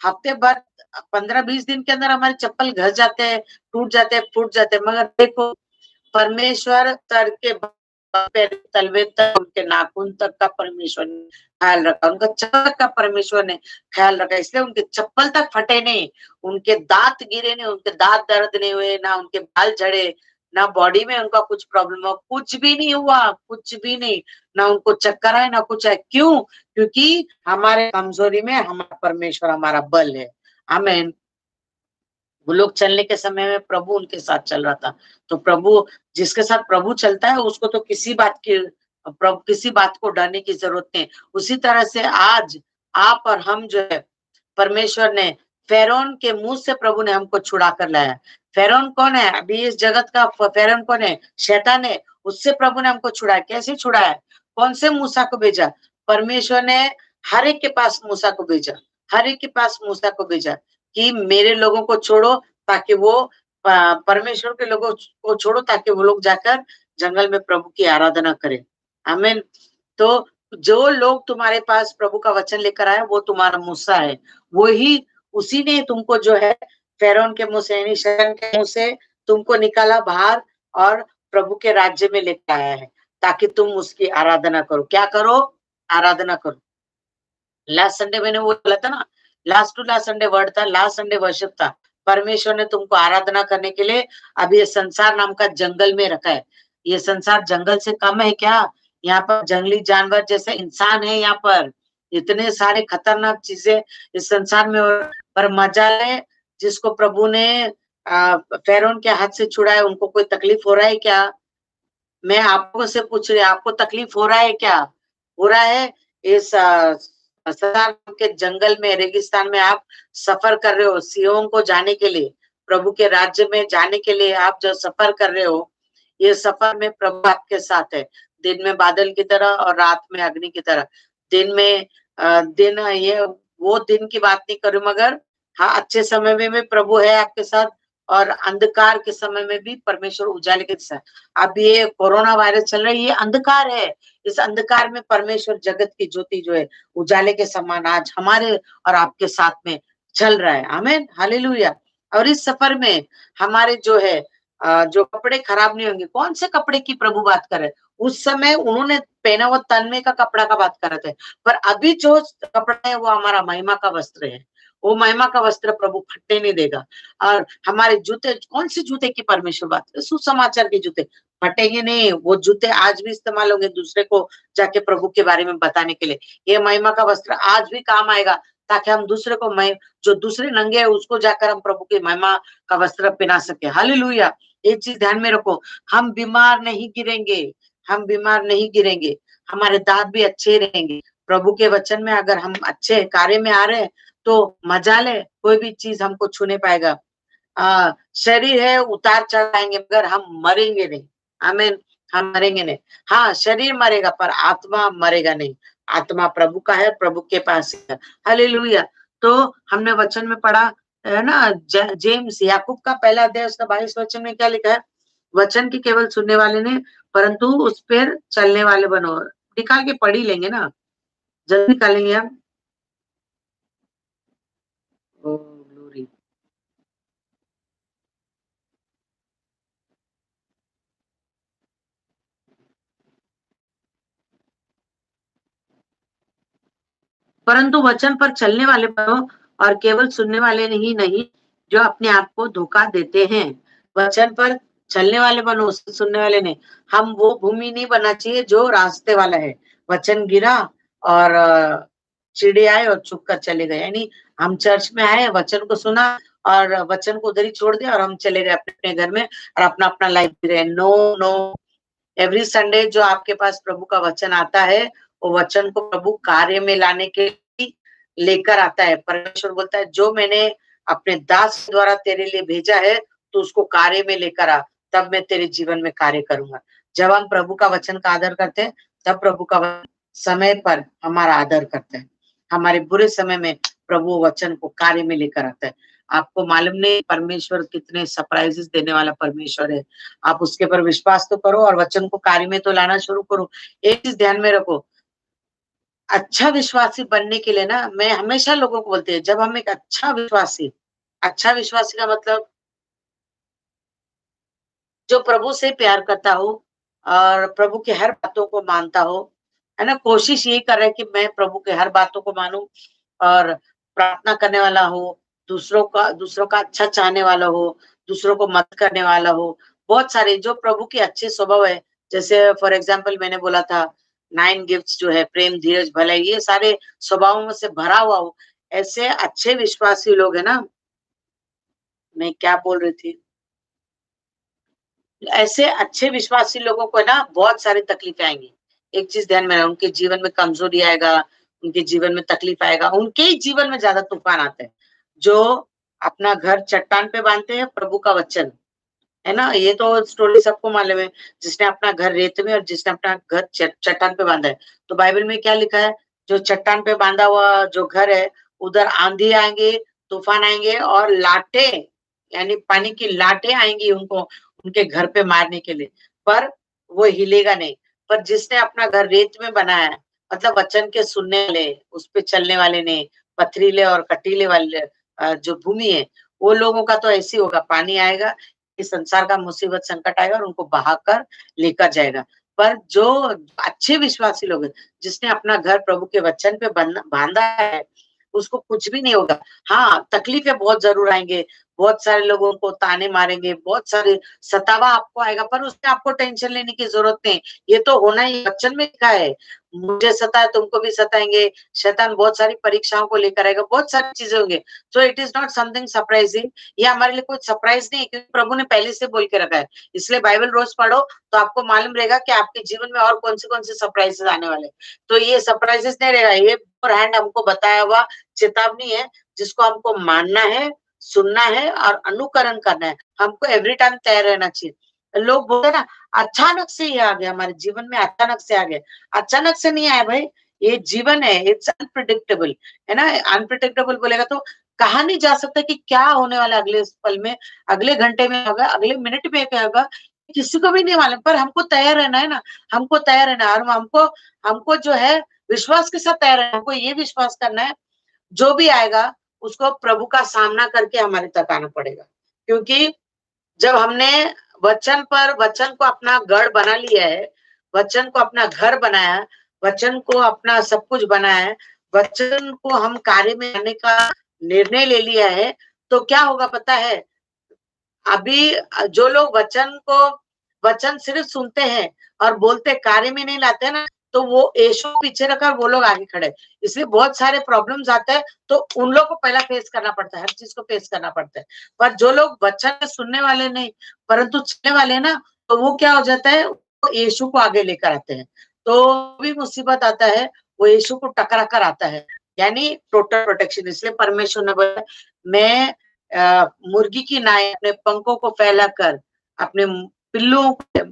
[SPEAKER 1] हफ्ते भर 15-20 दिन के अंदर हमारे चप्पल घस जाते हैं, टूट जाते हैं, फूट जाते हैं, मगर देखो परमेश्वर तर के पैर तलवे तक, उनके नाखून तक का परमेश्वर ने ख्याल रखा, उनका चप्पल का परमेश्वर ने ख्याल रखा, इसलिए उनके चप्पल तक फटे नहीं, उनके दांत गिरे नहीं, उनके दांत दर्द नहीं हुए, ना उनके बाल झड़े, ना बॉडी में उनका कुछ प्रॉब्लम हुआ, कुछ भी नहीं हुआ, कुछ भी नहीं, ना उनको चक्कर आए, ना कुछ है। क्यों? क्योंकि हमारे कमजोरी में हमारा परमेश्वर हमारा बल है। आमीन। वो लोग चलने के समय में प्रभु उनके साथ चल रहा था। तो प्रभु, जिसके साथ प्रभु चलता है उसको तो किसी बात को डरने की जरूरत नहीं। उसी तरह से आज आप और हम जो है, परमेश्वर ने फ़िरौन के मुँह से प्रभु ने हमको छुड़ा कर लाया। फ़िरौन कौन है? अभी इस जगत का फ़िरौन कौन है? शैतान है। उससे प्रभु ने हमको छुड़ाया। कैसे छुड़ाया? कौन से मूसा को भेजा? परमेश्वर ने हर एक के पास मूसा को भेजा। हर एक के पास मूसा को भेजा कि मेरे लोगों को छोड़ो, ताकि वो परमेश्वर के लोगों को छोड़ो, ताकि वो लोग जाकर जंगल में प्रभु की आराधना करें। आमीन। तो जो लोग तुम्हारे पास प्रभु का वचन लेकर आए, वो तुम्हारा मूसा है। वही, उसी ने तुमको जो है फ़िरौन के मुँह से, यानी शैतान के मुँह से तुमको निकाला बाहर और प्रभु के राज्य में लेके आया है, ताकि तुम उसकी आराधना करो। क्या करो? आराधना करो। लास्ट संडे मैंने वो बोला था ना, last to last Sunday word था, लास्ट संडे वर्शिप था। परमेश्वर ने तुमको आराधना करने के लिए अब ये संसार नाम का जंगल में रखा है। ये संसार जंगल से कम है क्या? यहाँ पर जंगली जानवर जैसे इंसान है, यहाँ पर इतने सारे खतरनाक चीजें इस संसार में पर मजा ले जिसको प्रभु ने फ़िरौन के हाथ से छुड़ाया। उनको कोई तकलीफ हो रहा है क्या? मैं आपको से पूछ रही, आपको तकलीफ हो रहा है क्या? हो रहा है? इस संसार के जंगल में, रेगिस्तान में आप सफर कर रहे हो सिय्योन को जाने के लिए, प्रभु के राज्य में जाने के लिए आप जो सफर कर रहे हो, ये सफर में प्रभु आपके साथ है। दिन में बादल की तरह और रात में अग्नि की तरह। दिन में दिन ये वो दिन की बात नहीं करूँ, मगर हाँ, अच्छे समय में भी प्रभु है आपके साथ, और अंधकार के समय में भी परमेश्वर उजाले के साथ। अब ये कोरोना वायरस चल रहा है, ये अंधकार है। इस अंधकार में परमेश्वर जगत की ज्योति जो है उजाले के समान आज हमारे और आपके साथ में चल रहा है। आमीन, हालेलुया। और इस सफर में हमारे जो है जो कपड़े खराब नहीं होंगे। कौन से कपड़े की प्रभु बात कर रहे हैं? उस समय उन्होंने पहना हुआ तन्मे का कपड़ा का बात कर रहे थे, पर अभी जो कपड़ा है वो हमारा महिमा का वस्त्र है। वो महिमा का वस्त्र प्रभु फटने नहीं देगा। और हमारे जूते, कौन से जूते की परमेश्वर बात कर, सुसमाचार के जूते फटेंगे नहीं। वो जूते आज भी इस्तेमाल होंगे दूसरे को जाके प्रभु के बारे में बताने के लिए। ये महिमा का वस्त्र आज भी काम आएगा, ताकि हम दूसरे को जो दूसरे नंगे हैं उसको जाकर हम प्रभु की महिमा का वस्त्र पहना सके। हालेलुया। एक चीज ध्यान में रखो, हम बीमार नहीं गिरेंगे, हम बीमार नहीं गिरेंगे, हमारे दांत भी अच्छे रहेंगे। प्रभु के वचन में अगर हम अच्छे कार्य में आ रहे हैं तो मजा ले, कोई भी चीज हमको छू नहीं पाएगा। शरीर है उतार चढ़ आएंगे, मगर हम मरेंगे नहीं। आमीन। हम मरेंगे नहीं। हाँ, शरीर मरेगा पर आत्मा मरेगा नहीं। आत्मा प्रभु का है, प्रभु के पास है। हालेलुया। तो हमने वचन में पढ़ा है ना, जेम्स याकूब का पहला अध्याय उसका 22 वचन में क्या लिखा है? वचन की केवल सुनने वाले ने, परंतु उस पर चलने वाले बनो। निकाल के पढ़ ही लेंगे ना, जल्दी निकालेंगे हम। ओ ग्लोरी। परंतु वचन पर चलने वाले बनो, और केवल सुनने वाले नहीं नहीं, जो अपने आप को धोखा देते हैं। वचन पर चलने वाले बनो, सुनने वाले नहीं। हम वो भूमि नहीं बनना चाहिए जो रास्ते वाला है। वचन गिरा और चिड़े आए और छुप कर चले गए। यानी हम चर्च में आए, वचन को सुना और वचन को उधर ही छोड़ दिया और हम चले गए अपने अपने घर में और अपना अपना लाइफ जी रहे। नो नो, एवरी संडे जो आपके पास प्रभु का वचन आता है, वो वचन को प्रभु कार्य में लाने के लिए लेकर आता है। परमेश्वर बोलता है, जो मैंने अपने दास द्वारा तेरे लिए भेजा है, तो उसको कार्य में लेकर आ, तब मैं तेरे जीवन में कार्य करूंगा। जब हम प्रभु का वचन का आदर करते हैं, तब प्रभु का वचन समय पर हमारा आदर करते हैं। हमारे बुरे समय में प्रभु वचन को कार्य में लेकर आता है। आपको मालूम नहीं परमेश्वर कितने सरप्राइजेस देने वाला परमेश्वर है। आप उसके पर विश्वास तो करो और वचन को कार्य में तो लाना शुरू करो। एक चीज ध्यान में रखो, अच्छा विश्वासी बनने के लिए ना मैं हमेशा लोगों को बोलती हूँ, जब हम एक अच्छा विश्वासी का मतलब जो प्रभु से प्यार करता हो और प्रभु की हर बातों को मानता हो, है ना? कोशिश यही कर रहा है कि मैं प्रभु के हर बातों को मानूँ और प्रार्थना करने वाला हो, दूसरों का अच्छा चाहने वाला हो, दूसरों को मदद करने वाला हो। बहुत सारे जो प्रभु के अच्छे स्वभाव है, जैसे फॉर एग्ज़ाम्पल मैंने बोला था 9 गिफ्ट्स जो है प्रेम, धीरज, भलाई ये सारे स्वभावों में से भरा हुआ हो, ऐसे अच्छे विश्वासी लोग हैं ना, मैं क्या बोल रही थी? ऐसे अच्छे विश्वासी लोगों को ना बहुत सारी तकलीफें आएँगी। एक चीज़ ध्यान में रहे उनके जीवन में कमज़ोरी आएगा, उनके जीवन में तकलीफ आएगा, उनके ही जीवन में ज़्यादा तूफ़ान आते हैं। जो अपना घर चट्टान पे बाँधते हैं प्रभु का वचन, है ना? ये तो स्टोरी सबको मालूम है, जिसने अपना घर रेत में और जिसने अपना घर चट्टान पे बाँधा है। तो बाइबल में क्या लिखा है? जो चट्टान पे बाँधा हुआ जो घर है, उधर आँधी आएँगे, तूफान आएँगे और लाटें यानी पानी की लाटें आएँगी उनको उनके घर पे मारने के लिए, पर वो हिलेगा नहीं। पर जिसने अपना घर रेत में बनाया है, मतलब वचन के सुनने वाले, उस पे चलने वाले नहीं, पथरीले और कटीले वाले जो भूमि है, वो लोगों का तो ऐसे ही होगा, पानी आएगा इस संसार का मुसीबत संकट आएगा और उनको बहाकर लेकर जाएगा। पर जो अच्छे विश्वासी लोग हैं, जिसने अपना घर प्रभु के वचन पे बाँधा है, उसको कुछ भी नहीं होगा। हाँ, तकलीफ़ें बहुत ज़रूर आएँगे, बहुत सारे लोग उनको ताने मारेंगे, बहुत सारे सतावा आपको आएगा, पर उसमें आपको टेंशन लेने की ज़रूरत नहीं। ये तो होना ही वचन में लिखा है, मुझे सताए तुमको भी सताएँगे, शैतान बहुत सारी परीक्षाओं को लेकर आएगा, बहुत सारी चीज़ें होंगी। So it is not something surprising ये हमारे लिए कुछ सरप्राइज़ नहीं है क्योंकि प्रभु ने पहले से बोल के रखा है। इसलिए बाइबल रोज़ पढ़ो तो आपको मालूम रहेगा कि आपके जीवन में और कौन से सरप्राइज़ेज़ आने वाले हैं। तो ये सरप्राइज़ेज़ नहीं रहेगा, ये बेफ़ोरहैंड हमको बताया हुआ चेतावनी है, जिसको हमको मानना है, सुनना है और अनुकरण करना है। हमको एवरी टाइम तैयार रहना चाहिए। लोग बोलते हैं ना, अचानक से ये आ गया हमारे जीवन में अचानक से आ गया। अचानक से नहीं आया भाई, ये जीवन है, इट्स अनप्रेडिक्टेबल, है ना? अनप्रेडिक्टेबल बोलेगा तो कहा नहीं जा सकता कि क्या होने वाला है अगले इस पल में, अगले घंटे में होगा, अगले मिनट में क्या होगा, किसी को भी नहीं मालूम। पर हमको तैयार रहना है ना, हमको तैयार रहना है और हमको हमको जो है विश्वास के साथ तैयार रहना है। हमको ये विश्वास करना है, जो भी आएगा उसको प्रभु का सामना करके हमारे तक आना पड़ेगा। क्योंकि जब हमने वचन को अपना गढ़ बना लिया है, वचन को अपना घर बनाया है, वचन को अपना सब कुछ बनाया है, वचन को हम कार्य में लाने का निर्णय ले लिया है, तो क्या होगा पता है? अभी जो लोग वचन सिर्फ सुनते हैं और बोलते कार्य में नहीं लाते हैं ना, तो वो यीशु को पीछे रखकर वो लोग आगे खड़े हैं। इसलिए बहुत सारे प्रॉब्लम्स आते हैं, तो उन लोग को पहला फेस करना पड़ता है, हर चीज़ को फेस करना पड़ता है। पर जो लोग वचन सुनने वाले नहीं, परंतु चलने वाले हैं ना, तो वो क्या हो जाता है, वो यीशु को आगे लेकर आते हैं। तो भी मुसीबत आता है, वो यीशु को टकरा कर आता है, यानी टोटल प्रोटेक्शन इसलिए परमेश्वर ने बोला, मैं मुर्गी की नाई अपने पंखों को फैलाकर अपने पिल्लुओं को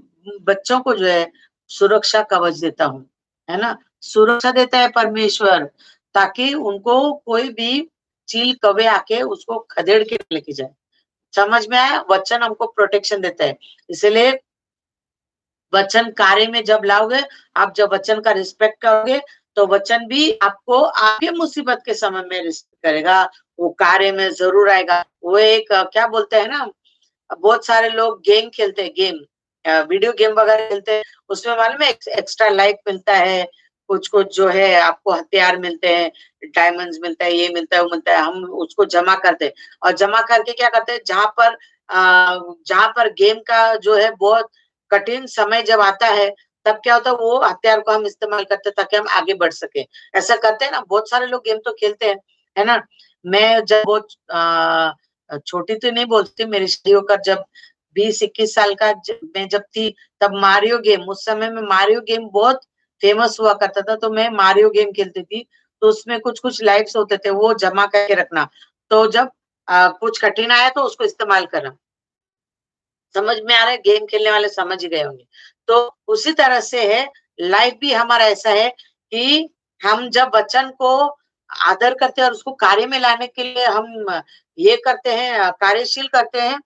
[SPEAKER 1] बच्चों को जो है सुरक्षा कवच देता हूँ, है ना? सुरक्षा देता है परमेश्वर ताकि उनको कोई भी चील कौवे आके उसको खदेड़ के लेके जाए। समझ में आया? वचन हमको प्रोटेक्शन देता है। इसलिए वचन कार्य में जब लाओगे, आप जब वचन का रिस्पेक्ट करोगे, तो वचन भी आपको आपके मुसीबत के समय में रिस्पेक्ट करेगा, वो कार्य में ज़रूर आएगा। वो एक क्या बोलते हैं ना, बहुत सारे लोग गेम खेलते हैं, वीडियो गेम वगैरह खेलते हैं, उसमें मालूम है एक्स्ट्रा लाइफ मिलता है, कुछ-कुछ जो है आपको हथियार मिलते हैं, डायमंड्स मिलता है, ये मिलता है, वो मिलता है, हम उसको जमा करते हैं और जमा करके क्या करते हैं, जहाँ पर गेम का जो है बहुत कठिन समय जब आता है, तब क्या होता है वो हथियार को हम इस्तेमाल करते हैं ताकि हम आगे बढ़ सकें। ऐसा करते हैं ना, बहुत सारे लोग गेम तो खेलते हैं, है ना? मैं जब बहुत छोटी तो नहीं बोलती मेरी शादी होकर जब 20-21 साल का मैं जब थी तब मारियो गेम उस समय में मारियो गेम बहुत फेमस हुआ करता था तो मैं मारियो गेम खेलती थी तो उसमें कुछ-कुछ लाइफ्स होते थे वो जमा करके रखना। तो जब कुछ कठिन आया तो उसको इस्तेमाल करना। समझ में आ रहा है? गेम खेलने वाले समझ ही गए होंगे। तो उसी तरह से है लाइफ भी हमारा ऐसा है कि हम जब वचन को आदर करते हैं और उसको कार्य में लाने के लिए हम ये करते हैं कार्यशील करते हैं,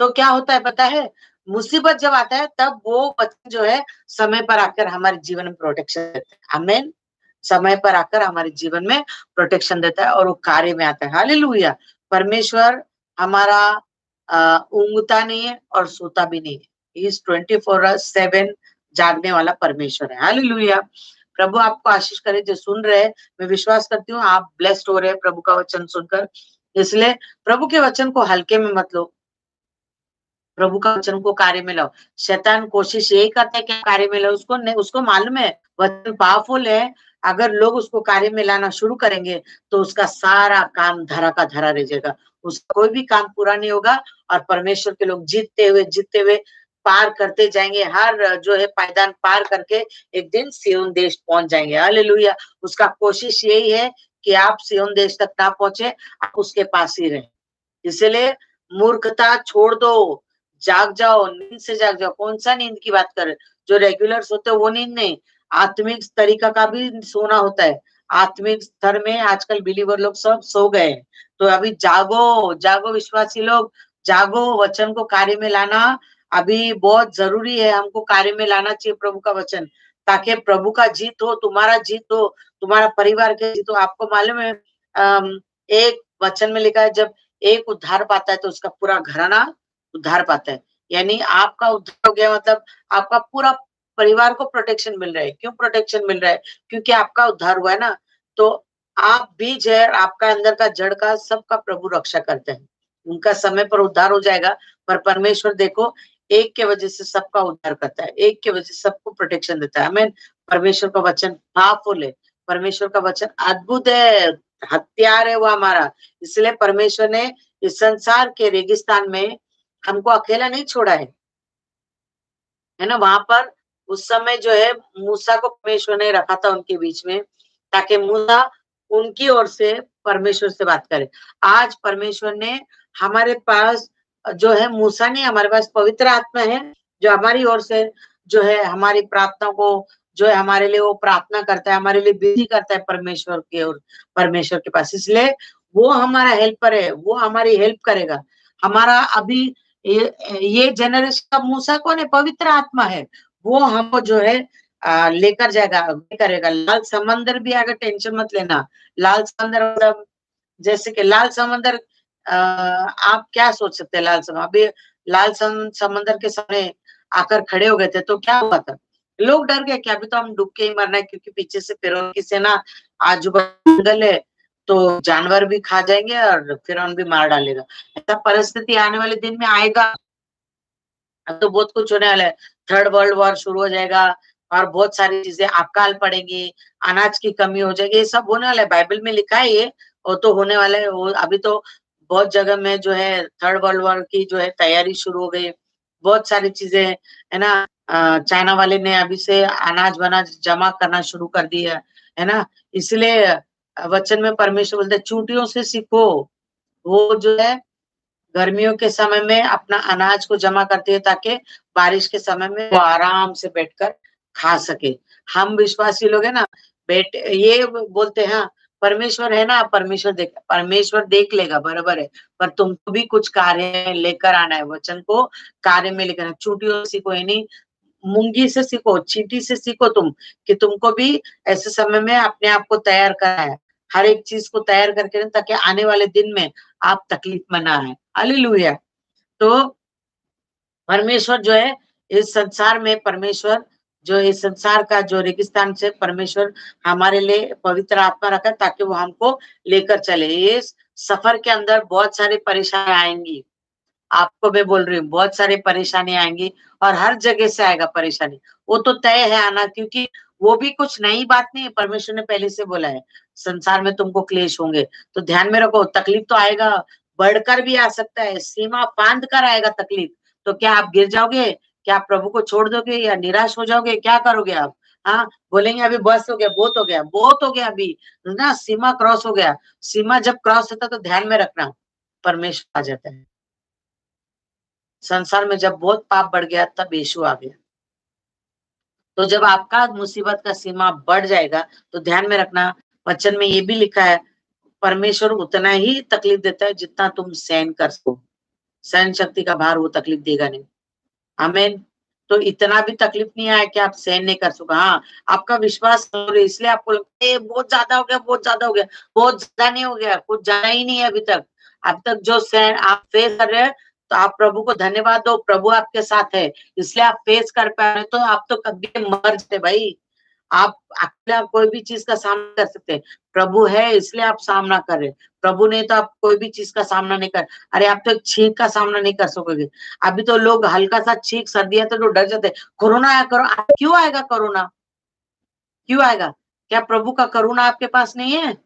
[SPEAKER 1] तो क्या होता है पता है? मुसीबत जब आता है तब वो वचन जो है समय पर आकर हमारे जीवन में प्रोटेक्शन देता है। आमीन। समय पर आकर हमारे जीवन में प्रोटेक्शन देता है और वो कार्य में आता है। हालेलुया। परमेश्वर हमारा ऊँघता नहीं है और सोता भी नहीं है। ही इज़ 24/7 जागने वाला परमेश्वर है। हालेलुया। प्रभु आपको आशीष करे जो सुन रहे हैं। मैं विश्वास करती हूँ आप ब्लेस्ड हो रहे हैं प्रभु का वचन सुनकर। इसलिए प्रभु के वचन को हल्के में मत लो। प्रभु का वचन को कार्य में लाओ। शैतान कोशिश यही करता है कि कार्य में लाओ। उसको मालूम है वचन पावरफुल है। अगर लोग उसको कार्य में लाना शुरू करेंगे तो उसका सारा काम धरा का धरा रह जाएगा। उसका कोई भी काम पूरा नहीं होगा और परमेश्वर के लोग जीतते हुए पार करते जाएंगे। हर जो है पायदान पार करके एक दिन सिय्योन देश पहुंच जाएंगे। हालेलुया। उसका कोशिश यही है कि आप सिय्योन देश तक ना पहुंचे, आप उसके पास ही रहें। इसलिए मूर्खता छोड़ दो, जाग जाओ, नींद से जाग जाओ। कौन-सा नींद की बात कर रहे? जो रेगुलर सोते हैं वो नींद नहीं, आत्मिक तरीका का भी सोना होता है। आत्मिक स्तर में आजकल बिलीवर लोग सब सो गए हैं। तो अभी जागो, जागो विश्वासी लोग, जागो वचन को कार्य में लाना अभी बहुत ज़रूरी है। हमको कार्य में लाना चाहिए प्रभु का वचन, ताकि प्रभु का जीत हो, तुम्हारा जीत हो, तुम्हारा परिवार का जीत हो। आपको मालूम है एक वचन में लिखा है जब एक उद्धार पाता है तो उसका पूरा घराना उद्धार पाता है। यानी आपका उद्धार हो गया मतलब आपका पूरा परिवार को प्रोटेक्शन मिल रहा है। क्यों प्रोटेक्शन मिल रहा है? क्योंकि आपका उद्धार हुआ है ना। तो आप बीज है, आपका अंदर का जड़ का सबका प्रभु रक्षा करते हैं। उनका समय पर उद्धार हो जाएगा, पर परमेश्वर देखो एक के वजह से सबका उद्धार करता है, एक के वजह से सबको प्रोटेक्शन देता है। आमीन। परमेश्वर का वचन पावरफुल है, परमेश्वर का वचन अद्भुत है, हथियार है वो हमारा। इसलिए परमेश्वर ने इस संसार के रेगिस्तान में हमको अकेला नहीं छोड़ा है ना? वहां पर उस समय जो है मूसा को परमेश्वर ने रखा था उनके बीच में, ताकि मूसा उनकी ओर से परमेश्वर से बात करे। आज परमेश्वर ने हमारे पास जो है मूसा नहीं, हमारे पास पवित्र आत्मा है जो हमारी ओर से जो है हमारी प्रार्थना को जो है हमारे लिए वो प्रार्थना करता है, हमारे लिए विनती करता है परमेश्वर की ओर, परमेश्वर के पास। इसलिए वो हमारा हेल्पर है, वो हमारी हेल्प करेगा। हमारा अभी ये जनरेशन का मूसा कौन है? पवित्र आत्मा है। वो हमको जो है लेकर जाएगा, करेगा। लाल समंदर भी आगे टेंशन मत लेना। लाल समंदर मतलब जैसे कि लाल समंदर आप क्या सोच सकते हैं लाल समंदर? अभी लाल समंदर के सामने आकर खड़े हो गए थे तो क्या हुआ था? लोग डर गए कि अभी तो हम डूब के ही मरना है क्योंकि पीछे से फिरौन की सेना आजू-बाजू जंगल है, तो जानवर भी खा जाएंगे और फिरौन भी मार डालेगा। ऐसा परिस्थिति आने वाले दिन में आएगा। अब तो बहुत कुछ होने वाला है। थर्ड वर्ल्ड वॉर शुरू हो जाएगा और बहुत सारी चीज़ें अकाल पड़ेंगी, अनाज की कमी हो जाएगी, ये सब होने वाला है। बाइबल में लिखा है ये, वो तो होने वाला है। वो अभी तो बहुत जगह में जो है थर्ड वर्ल्ड वॉर की जो है तैयारी शुरू हो गई। बहुत सारी चीज़ें है ना चाइना वाले ने अभी से अनाज-वनाज जमा करना शुरू कर दिया है ना? इसलिए वचन में परमेश्वर बोलते हैं चूंटियों से सीखो। वो जो है गर्मियों के समय में अपना अनाज को जमा करती है ताकि बारिश के समय में वो आराम से बैठकर खा सके। हम विश्वासी लोग है ना बैठ ये बोलते हैं हाँ, परमेश्वर है ना परमेश्वर देख लेगा बराबर है, पर तुमको भी कुछ कार्य लेकर आना है, वचन को कार्य में लेकर आना। चूंटियों से सीखो यानी मूंगी से सीखो, चींटी से सीखो तुम कि तुमको भी ऐसे समय में अपने आप को तैयार करना है। हर एक चीज को तैयार करके रखना ताकि आने वाले दिन में आप तकलीफ में ना आए। हालेलुया। तो परमेश्वर जो है इस संसार में परमेश्वर जो इस संसार का जो रेगिस्तान से परमेश्वर हमारे लिए पवित्र आत्मा रखा है ताकि वो हमको लेकर चले। इस सफर के अंदर बहुत सारी परेशानियां आएंगी। आपको मैं बोल रही हूँ बहुत सारी परेशानी आएंगी और हर जगह से आएगा परेशानी। वो तो तय है आना क्योंकि वो भी कुछ नई बात नहीं है, परमेश्वर ने पहले से बोला है, संसार में तुमको क्लेश होंगे। तो ध्यान में रखो तकलीफ तो आएगा, बढ़कर भी आ सकता है, सीमा फाँद कर आएगा तकलीफ। तो क्या आप गिर जाओगे? क्या आप प्रभु को छोड़ दोगे या निराश हो जाओगे? क्या करोगे आप? हाँ, बोलेंगे अभी बस हो गया, बहुत हो गया अभी, ना सीमा क्रॉस हो गया। सीमा जब क्रॉस होता है तो ध्यान में रखना, परमेश्वर आ जाता है। संसार में जब बहुत पाप बढ़ गया तब यीशु आ गया। तो जब आपका मुसीबत का सीमा बढ़ जाएगा तो ध्यान में रखना वचन में ये भी लिखा है परमेश्वर उतना ही तकलीफ देता है जितना तुम सहन कर सको। सहन शक्ति का भार वो तकलीफ देगा नहीं। आमीन। तो इतना भी तकलीफ नहीं आया कि आप सहन नहीं कर सको। हाँ, आपका विश्वास इसलिए आपको लगता है बहुत ज्यादा हो गया, बहुत ज्यादा हो गया, बहुत ज्यादा नहीं हो गया, कुछ जाना ही नहीं है अभी तक। अब तक जो सहन आप फेस कर रहे हैं, तो आप प्रभु को धन्यवाद दो, प्रभु आपके साथ है, इसलिए आप फेस कर पा रहे। तो आप तो कभी मर जाते भाई। आप अकेला कोई भी चीज का सामना कर सकते हैं, प्रभु है इसलिए आप सामना कर रहे हैं। प्रभु नहीं तो आप कोई भी चीज का सामना नहीं कर। अरे आप तो एक छींक का सामना नहीं कर सकोगे। अभी तो लोग हल्का सा छींक सर्दी है तो डर जाते हैं, कोरोना आया, क्यों आएगा कोरोना? क्यों आएगा? क्या प्रभु का करुणा आपके पास नहीं है?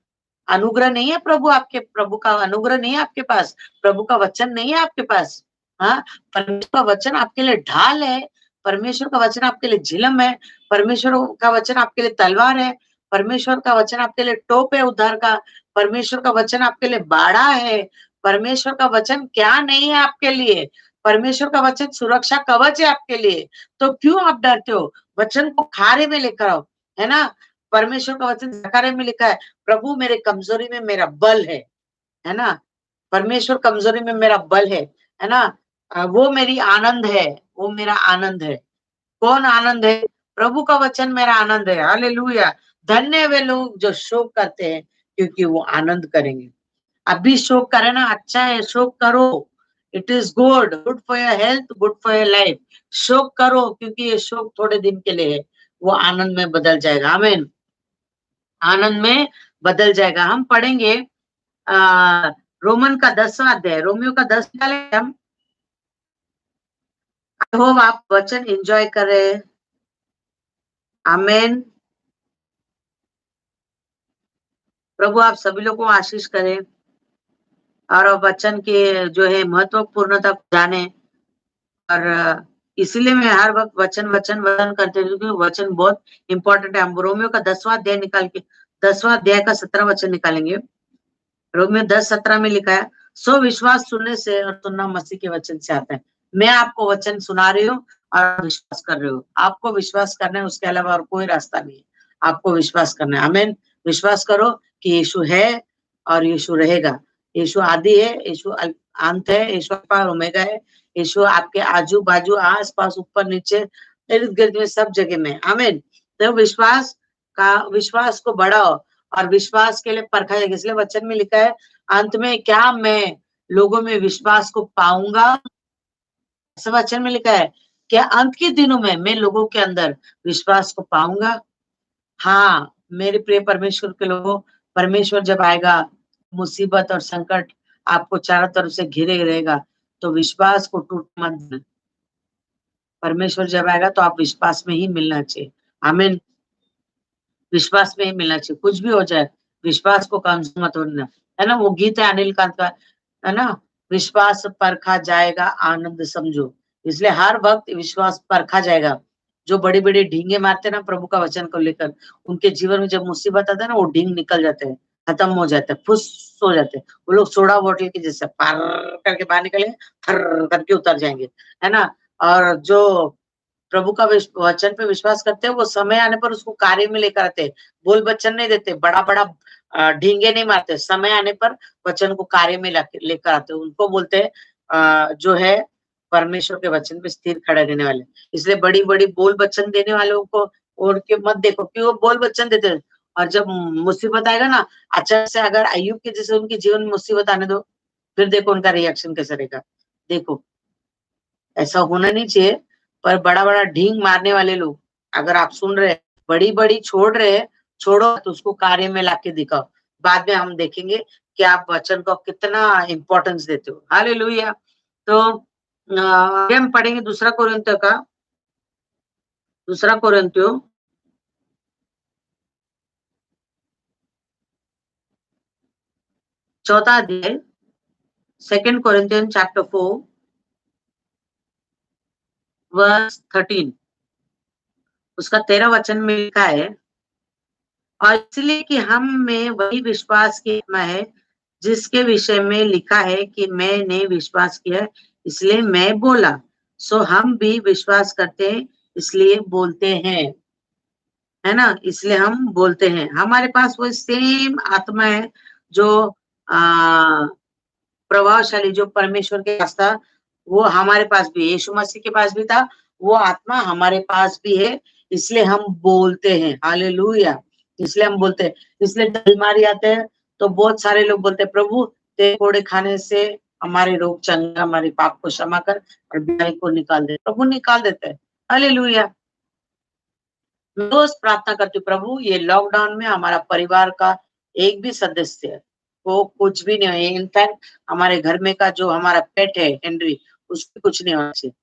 [SPEAKER 1] अनुग्रह नहीं है? प्रभु का अनुग्रह नहीं है आपके पास? प्रभु का वचन नहीं है आपके पास? हाँ, परमेश्वर का वचन आपके लिए ढाल है, परमेश्वर का वचन आपके लिए झिलम है, परमेश्वर का वचन आपके लिए तलवार है, परमेश्वर का वचन आपके लिए टोप है उद्धार का, परमेश्वर का वचन आपके लिए बाड़ा है, परमेश्वर का वचन क्या नहीं है आपके लिए? परमेश्वर का वचन सुरक्षा कवच है आपके लिए। तो क्यों आप डरते हो? वचन को खारे में लेकर आओ, है ना? परमेश्वर का वचन जकर्या में लिखा है, प्रभु मेरे कमजोरी में मेरा बल है ना? परमेश्वर कमजोरी में मेरा बल है ना? वो मेरी आनंद है, वो मेरा आनंद है। कौन आनंद है? प्रभु का वचन मेरा आनंद है। हालेलुया! धन्य वे लोग जो शोक करते हैं, क्योंकि वो आनंद करेंगे। अभी शोक करे ना, अच्छा है, शोक करो। It is good, good for your health, good for your life. शोक करो, क्योंकि ये शोक थोड़े दिन के लिए है, वो आनंद में बदल जाएगा। आमीन। आनंद में बदल जाएगा। हम पढ़ेंगे रोमन का 10वां अध्याय, रोमियो का 10 निकालेंगे हम। आई होप आप वचन एंजॉय कर रहे हैं। आमेन। प्रभु आप सभी लोगों को आशीष करे और वचन के जो है महत्वपूर्णता को जाने। और इसीलिए मैं हर वक्त वचन वचन वचन करते रहती हूँ, क्योंकि वचन बहुत इंपॉर्टेंट है। हम रोमियो का 10वां अध्याय निकाल के 10वां अध्याय का 17 वचन निकालेंगे। रोमियो 10:17 में लिखा है, सो विश्वास सुनने से और सुनना मसीह के वचन से आता है। मैं आपको वचन सुना रही हूँ और विश्वास कर रहे हो। आपको विश्वास करना है, उसके अलावा और कोई रास्ता नहीं है। आपको विश्वास करना है। आमीन। विश्वास करो कि यीशु है और यीशु रहेगा। यीशु आदि है, यीशु अंत है, यीशु अल्फा और ओमेगा है। यीशु आपके आजू बाजू, आस पास, ऊपर नीचे, इर्द गिर्द में, सब जगह में। आमीन। तो विश्वास को बढ़ाओ और विश्वास के लिए परखा जाएगा। इसलिए वचन में लिखा है, अंत में क्या मैं लोगों में विश्वास को पाऊंगा? ऐसा वचन में लिखा है, क्या अंत के दिनों में मैं लोगों के अंदर विश्वास को पाऊंगा? हाँ, मेरे प्रिय परमेश्वर के लोगों, परमेश्वर जब आएगा, मुसीबत और संकट आपको चारों तरफ से घिरे रहेगा, तो विश्वास को टूट मत देना। परमेश्वर जब आएगा तो आप विश्वास में ही मिलना चाहिए। आमीन। विश्वास में ही मिलना चाहिए, कुछ भी हो जाए, विश्वास को कमजोर मत होना। है ना? वो गीत है अनिल कांत का, है ना? विश्वास परखा जाएगा, आनंद समझो। इसलिए हर वक्त विश्वास परखा जाएगा। जो बड़ी-बड़ी ढींगे मारते हैं ना प्रभु का वचन को लेकर, उनके जीवन में जब मुसीबत आता है ना, वो ढींग निकल जाते हैं, खत्म हो जाते हैं, फुस हो जाते हैं। वो लोग सोडा बॉटल के जैसे फर करके बाहर निकलेंगे, फर करके उतर जाएंगे, है ना? और जो प्रभु का वचन पे विश्वास करते हैं, वो समय आने पर उसको कार्य में लेकर आते हैं। बोल वचन नहीं देते, बड़ा-बड़ा ढींगे नहीं मारते, समय आने पर वचन को कार्य में लेकर आते हैं। उनको बोलते हैं जो है परमेश्वर के वचन पे स्थिर खड़े रहने वाले। इसलिए बड़ी-बड़ी बोल वचन देने वालों को ओढ़ के मत देखो, कि वो बोल वचन देते हैं और जब मुसीबत आएगा ना, अचानक से अगर अय्यूब के जैसे उनके जीवन में मुसीबत आने दो, फिर देखो उनका रिएक्शन कैसा रहेगा। देखो, ऐसा होना नहीं चाहिए, पर बड़ा-बड़ा ढींग मारने वाले लोग, अगर आप सुन रहे हैं, बड़ी-बड़ी छोड़ रहे हैं, छोड़ो तो उसको कार्य में लाके दिखाओ। बाद में हम देखेंगे कि आप वचन को कितना इम्पोर्टेंस देते हो। हालेलुया! तो आगे हम पढ़ेंगे दूसरा कोरिन्थियों 4 अध्याय, 2 कोरिन्थियन चैप्टर 4 वर्स 13, उसका 13 वचन में लिखा है, और इसलिए कि हम में वही विश्वास की आत्मा है, जिसके विषय में लिखा है कि मैंने विश्वास किया, इसलिए मैं बोला। सो हम भी विश्वास करते हैं, इसलिए बोलते हैं। है ना? इसलिए हम बोलते हैं। हमारे पास वो सेम आत्मा है जो प्रभावशाली, जो परमेश्वर के पास था, वो हमारे पास भी, यीशु मसीह के पास भी था वो आत्मा हमारे पास भी है, इसलिए हम बोलते हैं। हालेलुया। इसलिए हम बोलते हैं। इसलिए बीमारी आते हैं तो बहुत सारे लोग बोलते हैं, प्रभु तेरे कोड़े खाने से हमारे रोग चंगा, हमारे पाप को क्षमा कर और बीमारी को निकाल दे। प्रभु निकाल देते हैं। हालेलुया। रोज प्रार्थना करती हूँ, प्रभु ये लॉकडाउन में हमारा परिवार का एक भी सदस्य को कुछ भी नहीं हो। इनफैक्ट हमारे घर में का जो हमारा पेट है हेनरी, उसको कुछ नहीं होना चाहिए।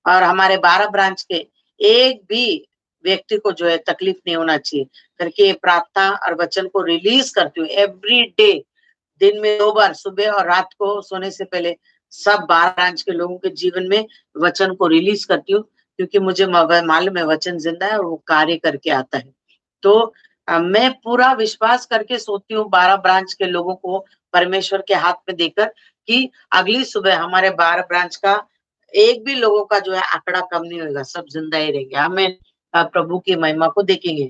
[SPEAKER 1] और हमारे 12 ब्रांच के एक भी व्यक्ति को जो है तकलीफ नहीं होना चाहिए करके प्रार्थना और वचन को रिलीज करती हूँ एवरी डे। दिन में 2 बार, सुबह और रात को सोने से पहले सब 12 ब्रांच के लोगों के जीवन में वचन को रिलीज करती हूँ, क्योंकि मुझे मालूम है वचन जिंदा है और वो कार्य करके आता है। तो मैं पूरा विश्वास करके सोती हूँ 12 ब्रांच के लोगों को परमेश्वर के हाथ में देकर कि अगली सुबह हमारे 12 ब्रांच का एक भी लोगों का जो है आंकड़ा कम नहीं होगा, सब जिंदा ही रहेंगे। हमें प्रभु की महिमा को देखेंगे।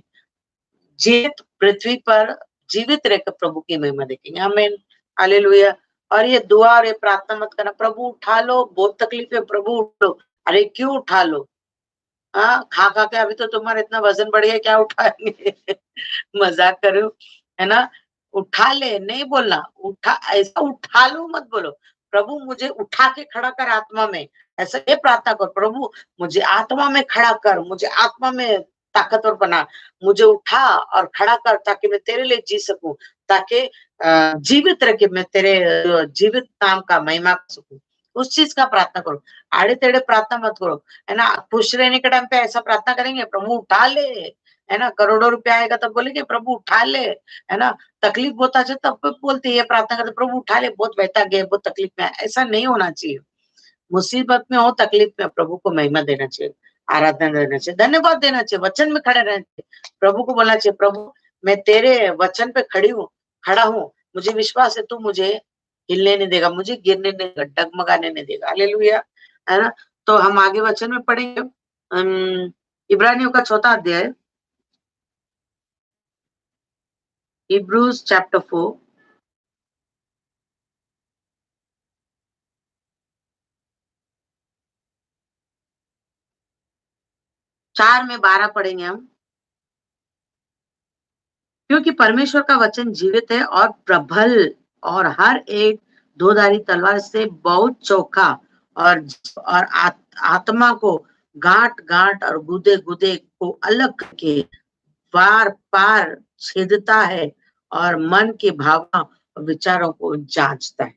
[SPEAKER 1] जीवित पृथ्वी पर जीवित रहकर प्रभु की महिमा देखेंगे। आमीन। हालेलुया। और ये दुआ और ये प्रार्थना मत करना, प्रभु उठा लो, बहुत तकलीफ है, प्रभु उठ लो। अरे क्यों उठा लो? हाँ, खा के अभी तो तुम्हारा इतना वजन बढ़ गया, क्या उठाएंगे? मजाक कर रहे हो, है ना? उठा ले नहीं बोलना, उठा ऐसा उठा लो मत बोलो। प्रभु मुझे उठा के खड़ा कर आत्मा में, ऐसा ये प्रार्थना कर, प्रभु मुझे आत्मा में खड़ा कर, मुझे आत्मा में ताकतवर बना, मुझे उठा और खड़ा कर ताकि मैं तेरे लिए जी सकूं, ताकि जीवित रह के मैं तेरे जीवित नाम का महिमा कर सकूं। उस चीज का प्रार्थना करो, आड़े टेढ़े प्रार्थना मत करो, है ना? खुश रहने के टाइम पे ऐसा प्रार्थना करेंगे, प्रभु उठा ले, है ना? करोड़ों रुपया आएगा तब बोलेंगे प्रभु उठा ले, है ना? तकलीफ बहुत आ जाए तब बोलते ये प्रार्थना करते, प्रभु उठा ले, बहुत बहता गया, बहुत तकलीफ में है। ऐसा नहीं होना चाहिए। मुसीबत में हो, तकलीफ में, प्रभु को महिमा देना चाहिए, आराधना देना चाहिए, धन्यवाद देना चाहिए, वचन में खड़े रहना चाहिए। प्रभु को बोलना चाहिए, प्रभु मैं तेरे वचन पे खड़ा हूँ, मुझे विश्वास है तू मुझे हिलने नहीं देगा, मुझे गिरने नहीं देगा, डगमगाने नहीं देगा। हालेलुया। है ना? तो हम आगे वचन में पढ़ेंगे। इब्रानियों का 4 अध्याय, Hebrews chapter 4। 4 में 12 पढ़ेंगे हम। क्योंकि परमेश्वर का वचन जीवित है और प्रबल और हर एक दोधारी तलवार से बहुत चोखा और आत्मा को गांठ गांठ और गुदे गुदे को अलग करके पार पार छेदता है और मन के भावना और विचारों को जांचता है।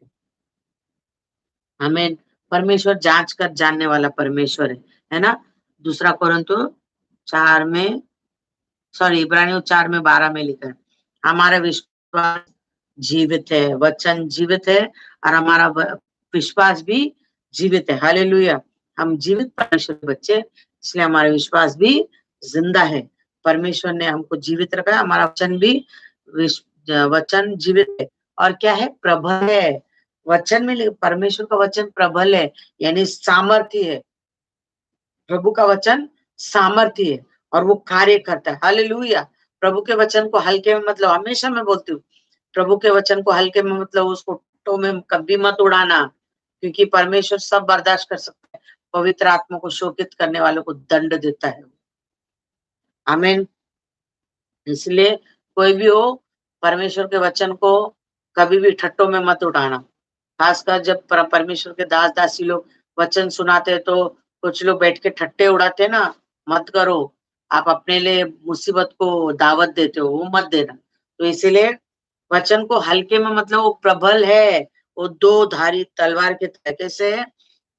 [SPEAKER 1] हमें परमेश्वर जांच कर जानने वाला परमेश्वर है ना? दूसरा कोरिन्थियों 4 में, सॉरी इब्रानियों 4 में 12 में लिखा है, हमारा विश्वास जीवित है, वचन जीवित है और हमारा विश्वास भी जीवित है। हालेलुया। हम जीवित परमेश्वर के बच्चे, इसलिए हमारा विश्वास भी जिंदा है। परमेश्वर ने हमको जीवित रखा है, हमारा वचन भी वचन जीवित है और क्या है? प्रबल है। वचन में परमेश्वर का वचन प्रबल है, यानी सामर्थ्य है। प्रभु का वचन सामर्थ्य है और वो कार्य करता है। हालेलुया। प्रभु के वचन को हल्के में मतलब, हमेशा मैं बोलती हूँ, प्रभु के वचन को हल्के में मतलब उसको टो में कभी मत उड़ाना, क्योंकि परमेश्वर सब बर्दाश्त कर सकता है। पवित्र आत्मा को शोकित करने वालों को दंड देता है। आमीन। इसलिए कोई भी हो, परमेश्वर के वचन को कभी भी ठट्टों में मत उठाना। खासकर जब परमेश्वर के दास दासी लोग वचन सुनाते हैं तो कुछ लोग बैठ के ठट्टे उड़ाते हैं ना, मत करो। आप अपने लिए मुसीबत को दावत देते हो, वो मत देना। तो इसीलिए वचन को हल्के में मतलब वो प्रबल है, वो 2 धारी तलवार के तरीके से है।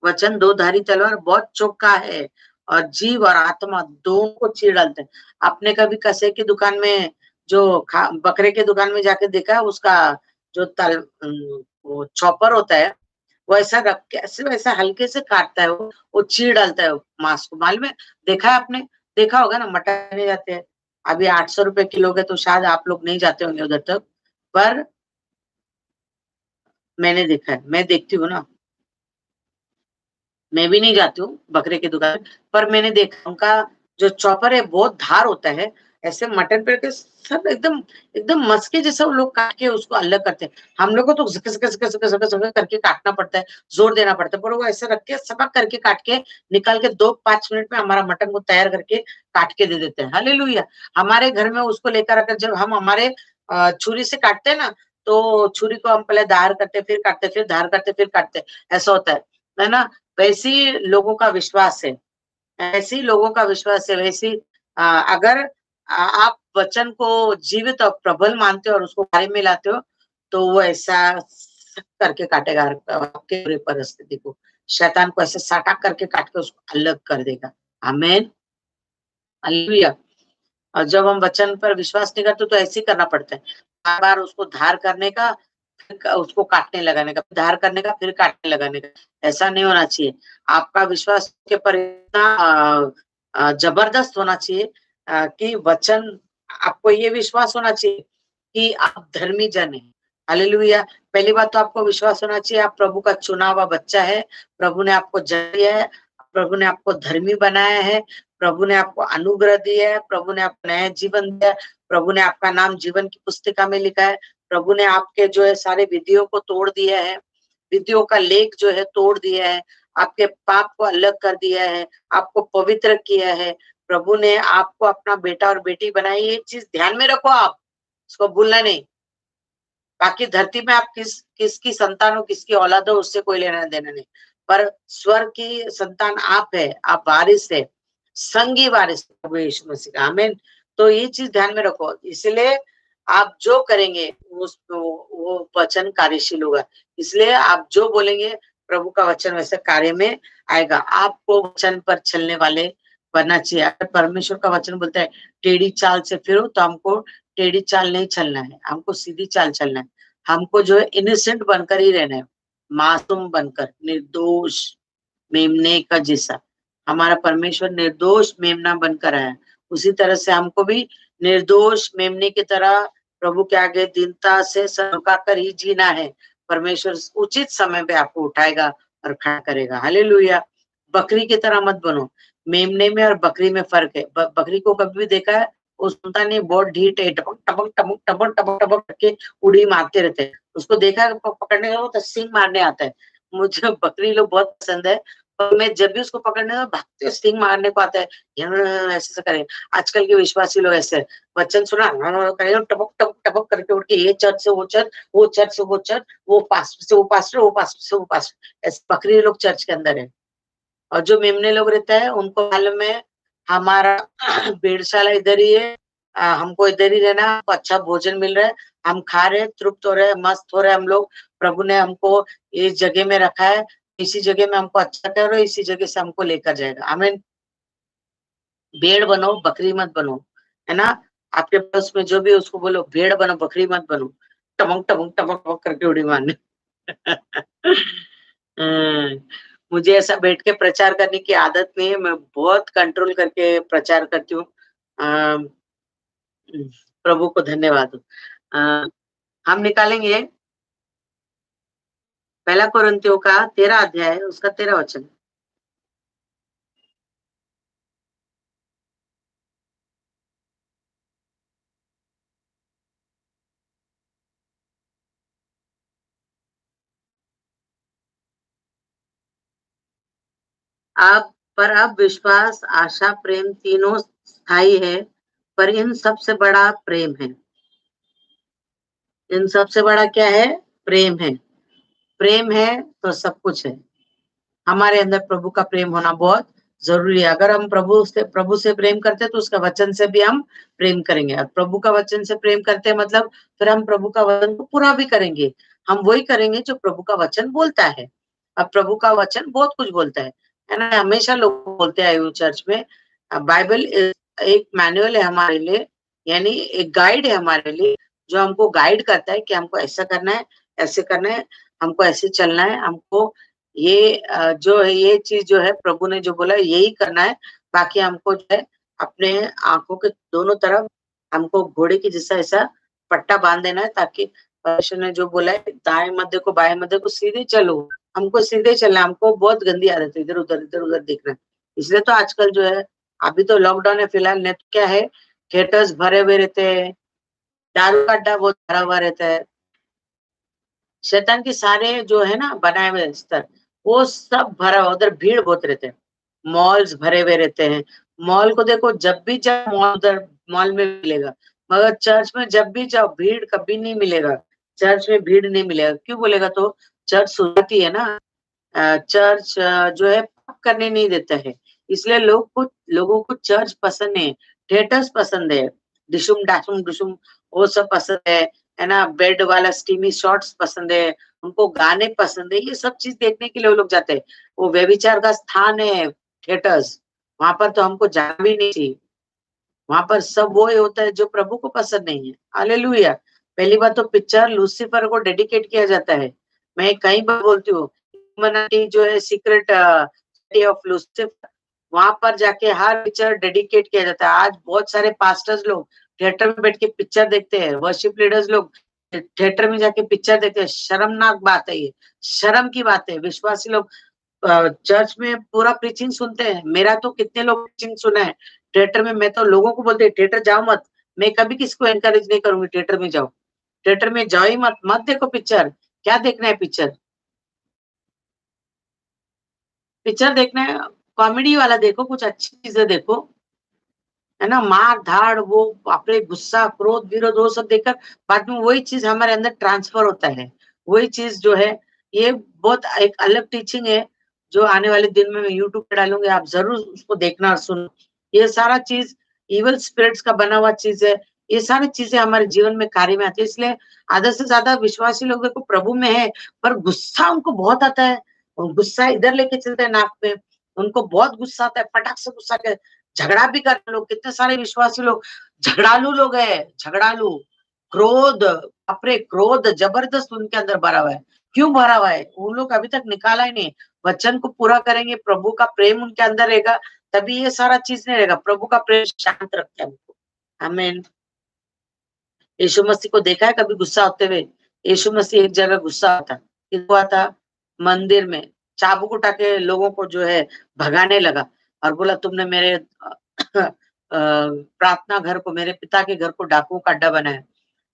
[SPEAKER 1] वचन 2 धारी तलवार बहुत चौका है और जीव और आत्मा दोनों को चीर डालते हैं। आपने कभी कसे की दुकान में जो बकरे के दुकान में जाके देखा है, उसका जो वो चॉपर होता है, वो ऐसा रख के ऐसे वैसा हल्के से काटता है, वो चीर डालता है मांस को। मालूम है? देखा है आपने? देखा होगा ना, मटन नहीं जाते हैं। अभी 800 रुपए किलो के, तो शायद आप लोग नहीं जाते होंगे उधर तक, पर मैंने देखा है, मैं देखती हूँ ना। मैं भी नहीं जाती हूँ बकरे की दुकान, पर मैंने देखा उनका जो चॉपर है बहुत धार होता है ऐसे मटन पेड़ के सब एकदम एकदम मस्के जैसा वो लोग काट के उसको अलग करते हैं। हम लोग को तो झक झक झक झक झक झक करके काटना पड़ता है, जोर देना पड़ता है, पर वो ऐसे रख के सबक करके काट के निकाल के 2-5 मिनट में हमारा मटन को तैयार करके काट के दे देते हैं। हालेलुया! हमारे घर में उसको लेकर आकर जब हम हमारे छुरी से काटते हैं ना, तो छुरी को हम पहले धार करते, फिर काटते, फिर धार करते, फिर काटते, ऐसा होता है ना? वैसे ही लोगों का विश्वास है। ऐसे ही लोगों का विश्वास है, वैसे ही अगर आप वचन को जीवित और प्रबल मानते हो और उसको कार्य में लाते हो, तो वो ऐसा करके काटेगा आपके पूरे परिस्थिति को। शैतान को ऐसे सटा करके काट के उसको अलग कर देगा। आमीन, हालेलुया। और जब हम वचन पर विश्वास नहीं करते तो ऐसे ही करना पड़ता है। बार-बार उसको धार करने का, फिर उसको काटने लगाने का, धार करने का, फिर काटने लगाने का। ऐसा नहीं होना चाहिए। आपका विश्वास के पर इतना जबरदस्त होना चाहिए कि वचन आपको ये विश्वास होना चाहिए कि आप धर्मी जन हैं। हालेलुया! पहली बात तो आपको विश्वास होना चाहिए आप प्रभु का चुना हुआ बच्चा है। प्रभु ने आपको जन्म दिया है, प्रभु ने आपको धर्मी बनाया है, प्रभु ने आपको अनुग्रह दिया है, प्रभु ने आपको नया जीवन दिया है, प्रभु ने आपका नाम जीवन की पुस्तिका में लिखा है, प्रभु ने आपके जो है सारे विधियों को तोड़ दिया है, विधियों का लेख जो है तोड़ दिया है, आपके पाप को अलग कर दिया है, आपको पवित्र किया है, प्रभु ने आपको अपना बेटा और बेटी बनाई। ये चीज ध्यान में रखो आप, इसको भूलना नहीं। बाकी धरती में आप किसकी संतान हो, किसकी औलाद हो, उससे कोई लेना देना नहीं, पर स्वर्ग की संतान आप है, आप वारिस है, संगी वारिस प्रभु यीशु मसीह का। आमीन। तो ये चीज ध्यान में रखो, इसलिए आप जो करेंगे वो वचन कार्यशील होगा। इसलिए आप जो बोलेंगे प्रभु का वचन वैसे कार्य में आएगा। आपको वचन पर चलने वाले बनना चाहिए। अगर परमेश्वर का वचन बोलता है टेढ़ी चाल से फिरो, तो हमको टेढ़ी चाल नहीं चलना है, हमको सीधी चाल चलना है। हमको जो है इनोसेंट बनकर ही रहना है, मासूम बनकर, निर्दोष मेमने का जैसा। हमारा परमेश्वर निर्दोष मेमना बनकर आया है। उसी तरह से हमको भी निर्दोष मेमने की तरह प्रभु के आगे दीनता से सर झुकाकर ही जीना है। परमेश्वर उचित समय पे आपको उठाएगा और खड़ा करेगा। हालेलुया! बकरी की तरह मत बनो। मेमने में और बकरी में फर्क है। बकरी को कभी भी देखा है? वो सुनता नहीं, बहुत ढीठ है, टपक टपक टपक टपक टपक टपक करके उड़ी मारते रहते हैं। उसको देखा है पकड़ने का तो सींग मारने आता है। मुझे बकरी लोग बहुत पसंद है, और मैं जब भी उसको पकड़ने भागते हुए सींग मारने को आता है, ऐसे करें। आजकल के विश्वासी लोग ऐसे वचन सुना करेंगे, टपक टपक टपक करके उठ के ये चर्च से वो चर्च, वो चर्च से वो चर्च, वो पास्टर से वो पास्टर, वो पास्टर से वो पास्टर, ऐसे बकरी लोग चर्च के अंदर है। और जो मेमने लोग रहता है उनको मालूम है हमारा भेड़शाला इधर ही है, हमको इधर ही रहना, हमको अच्छा भोजन मिल रहा है, हम खा रहे हैं, तृप्त हो रहे हैं, मस्त हो रहे हैं हम लोग। प्रभु ने हमको इस जगह में रखा है, इसी जगह में हमको अच्छा कर रहे हो, इसी जगह से हमको लेकर जाएगा। आमीन। भेड़ बनो, बकरी मत बनो, है ना? आपके पास में जो भी है उसको बोलो भेड़ बनो, बकरी मत बनो। टमक टमक टमक टमक करके उड़ी मारने। मुझे ऐसा बैठ के प्रचार करने की आदत नहीं है, मैं बहुत कंट्रोल करके प्रचार करती हूँ। अ, प्रभु को धन्यवाद हो। हम निकालेंगे पहला कोरिन्थियों का 13 अध्याय, उसका 13 वचन। अब विश्वास, आशा, प्रेम तीनों स्थायी है, पर इन सबसे बड़ा प्रेम है। इन सबसे बड़ा क्या है? प्रेम है। प्रेम है तो सब कुछ है। हमारे अंदर प्रभु का प्रेम होना बहुत जरूरी है। अगर हम प्रभु से प्रेम करते हैं तो उसका वचन से भी हम प्रेम करेंगे, और प्रभु का वचन से प्रेम करते हैं मतलब फिर हम प्रभु का वचन को पूरा भी करेंगे। हम वही करेंगे जो प्रभु का वचन बोलता है। अब प्रभु का वचन बहुत कुछ बोलता है ना? हमेशा लोग बोलते आए हुए चर्च में बाइबल एक मैनुअल है हमारे लिए, यानी एक गाइड है हमारे लिए, जो हमको गाइड करता है कि हमको ऐसा करना है, ऐसे करना है, हमको ऐसे चलना है, हमको ये जो है ये चीज जो है प्रभु ने जो बोला है यही करना है। बाकी हमको जो है अपने आंखों के दोनों तरफ हमको घोड़े की जैसा ऐसा पट्टा बांध देना है, ताकि परमेश्वर ने जो बोला है दाएं मत देखो बाएं मत देखो, सीधे चलो। हमको सीधे चलना है, हमको बहुत गंदी आदत है इधर उधर देखना। इसलिए तो आजकल जो है, अभी तो लॉकडाउन है फिलहाल, नहीं तो क्या है थिएटर्स भरे हुए रहते हैं, दारू का अड्डा बहुत भरा हुआ रहता है। शैतान के सारे जो है ना बनाए हुए स्तर, वो सब भरा हुआ, उधर भीड़ बहुत रहते हैं। मॉल्स भरे हुए रहते हैं। मॉल को देखो, जब भी जाओ मॉल उधर मॉल में मिलेगा, मगर चर्च में जब भी जाओ भीड़ कभी नहीं मिलेगा। चर्च में भीड़ नहीं मिलेगा। क्यों बोलेगा? तो चर्च सुधारती है ना। चर्च जो है पाप करने नहीं देता है। इसलिए लोगों को चर्च पसंद है, थिएटर्स पसंद है, डिशुम डाशुम डुशुम वो सब पसंद है ना। बेड वाला स्टीमी शॉट्स पसंद है, उनको गाने पसंद है, ये सब चीज देखने के लिए वो लोग जाते हैं। वो व्यभिचार का स्थान है थिएटर्स, वहां पर तो हमको जाना भी नहीं चाहिए। वहां पर सब वो ही होता है जो प्रभु को पसंद नहीं है। हालेलुया। पहली बात तो पिक्चर लूसीफर को डेडिकेट किया जाता है। मैं कई बार बोलती हूँ, इल्यूमिनाटी जो है सीक्रेट सिटी ऑफ लूसीफर, वहां पर जाके हर पिक्चर डेडिकेट किया जाता है। आज बहुत सारे पास्टर्स लोग थिएटर में बैठ के पिक्चर देखते हैं, वर्शिप लीडर्स लोग थिएटर में जाके पिक्चर देखते हैं। शर्मनाक बात है ये, शर्म की बात है। विश्वासी लोग चर्च में पूरा प्रीचिंग सुनते हैं। मेरा तो कितने लोग प्रीचिंग सुना है थिएटर में। मैं तो लोगों को बोलते थिएटर जाओ मत। मैं कभी किसी को एनकरेज नहीं करूंगी थिएटर में जाओ। थिएटर में जाओ ही मत, मत देखो पिक्चर। क्या देखना है पिक्चर? पिक्चर देखना है कॉमेडी वाला देखो, कुछ अच्छी चीजें देखो, है ना। मार धाड़ वो बाप रे, गुस्सा क्रोध विरोध वो सब देखकर बाद में वही चीज हमारे अंदर ट्रांसफर होता है। वही चीज जो है, ये बहुत एक अलग टीचिंग है जो आने वाले दिन में मैं यूट्यूब पे डालूंगी। आप जरूर उसको देखना और सुनो। ये सारा चीज इवल स्पिरिट्स का बना हुआ चीज है। ये सारी चीजें हमारे जीवन में कार्य में आती है। इसलिए आधा से ज्यादा विश्वासी लोग देखो प्रभु में है, पर गुस्सा उनको बहुत आता है। और गुस्सा इधर लेके चलते हैं नाक में। उनको बहुत गुस्सा आता है, फटाक से गुस्सा के झगड़ा भी करते लोग। कितने सारे विश्वासी लोग झगड़ालू लोग हैं, झगड़ालू। क्रोध, अपने क्रोध जबरदस्त उनके अंदर भरा हुआ है। क्यों भरा हुआ है? उन लोग अभी तक निकाला ही नहीं। वचन को पूरा करेंगे, प्रभु का प्रेम उनके अंदर रहेगा, तभी ये सारा चीज नहीं रहेगा। प्रभु का प्रेम शांत रखता है उनको। आमीन। यीशु मसीह को देखा है कभी गुस्सा होते हुए? यीशु मसीह एक जगह गुस्सा था। हुआ था मंदिर में, चाबुक उठा के लोगों को जो है भगाने लगा और बोला तुमने मेरे प्रार्थना घर को, मेरे पिता के घर को डाकुओं का अड्डा बनाया।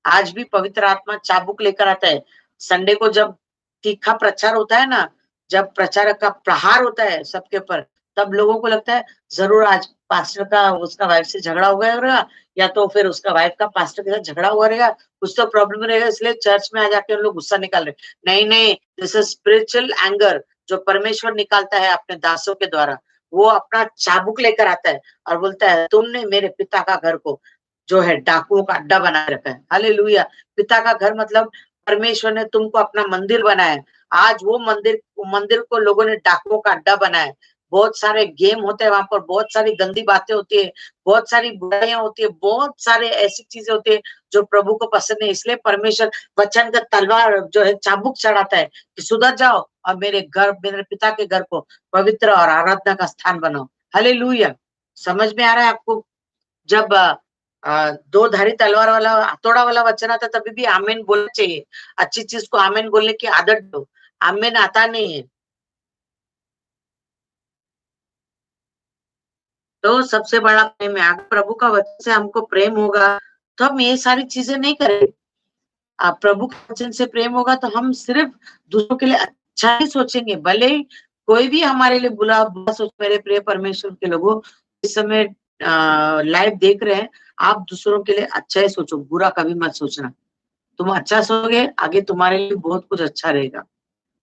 [SPEAKER 1] आज भी पवित्र आत्मा चाबुक लेकर आता है। संडे को जब तीखा प्रचार होता है ना, जब प्रचारक का प्रहार होता है सबके ऊपर, तब लोगों को लगता है जरूर आज पास्टर का उसका वाइफ से झगड़ा हो गया रहेगा, या तो फिर उसका वाइफ का पास्टर के साथ झगड़ा हुआ रहेगा, कुछ तो प्रॉब्लम रहेगा, इसलिए चर्च में आ जाके उन लोग गुस्सा निकाल रहे। नहीं नहीं, दिस इज स्पिरिचुअल एंगर जो परमेश्वर निकालता है अपने दासों के द्वारा। वो अपना चाबुक लेकर आता है और बोलता है तुमने मेरे पिता का घर को जो है डाकुओं का अड्डा बना रखा है। हालेलुया। पिता का घर मतलब परमेश्वर ने तुमको अपना मंदिर बनाया है। आज वो मंदिर को लोगों ने डाकुओं का अड्डा बनाया है। बहुत सारे गेम होते हैं वहां पर, बहुत सारी गंदी बातें होती है, बहुत सारी बुराइयां होती है, बहुत सारे ऐसी चीजें होती है जो प्रभु को पसंद है। इसलिए परमेश्वर वचन का तलवार जो है चाबुक चढ़ाता है कि सुधर जाओ और मेरे पिता के घर को पवित्र और आराधना का स्थान बनाओ। हालेलुया। समझ में आ रहा है आपको? जब दो धारी तलवार वाला हथौड़ा वाला वचन आता तभी भी आमीन बोलना चाहिए। अच्छी चीज को आमीन बोलने की आदत दो। आमीन आता नहीं है तो सबसे बड़ा प्रेम है। अगर प्रभु का वचन से हमको प्रेम होगा तो हम ये सारी चीजें नहीं करेंगे। प्रभु के वचन से प्रेम होगा तो हम सिर्फ दूसरों के लिए अच्छा ही सोचेंगे, भले ही कोई भी हमारे लिए बुरा बुरा सोच। मेरे प्रिय परमेश्वर के लोगों, इस समय लाइव देख रहे हैं, आप दूसरों के लिए अच्छा ही सोचो, बुरा कभी मत सोचना। तुम अच्छा सोओगे, आगे तुम्हारे लिए बहुत कुछ अच्छा रहेगा।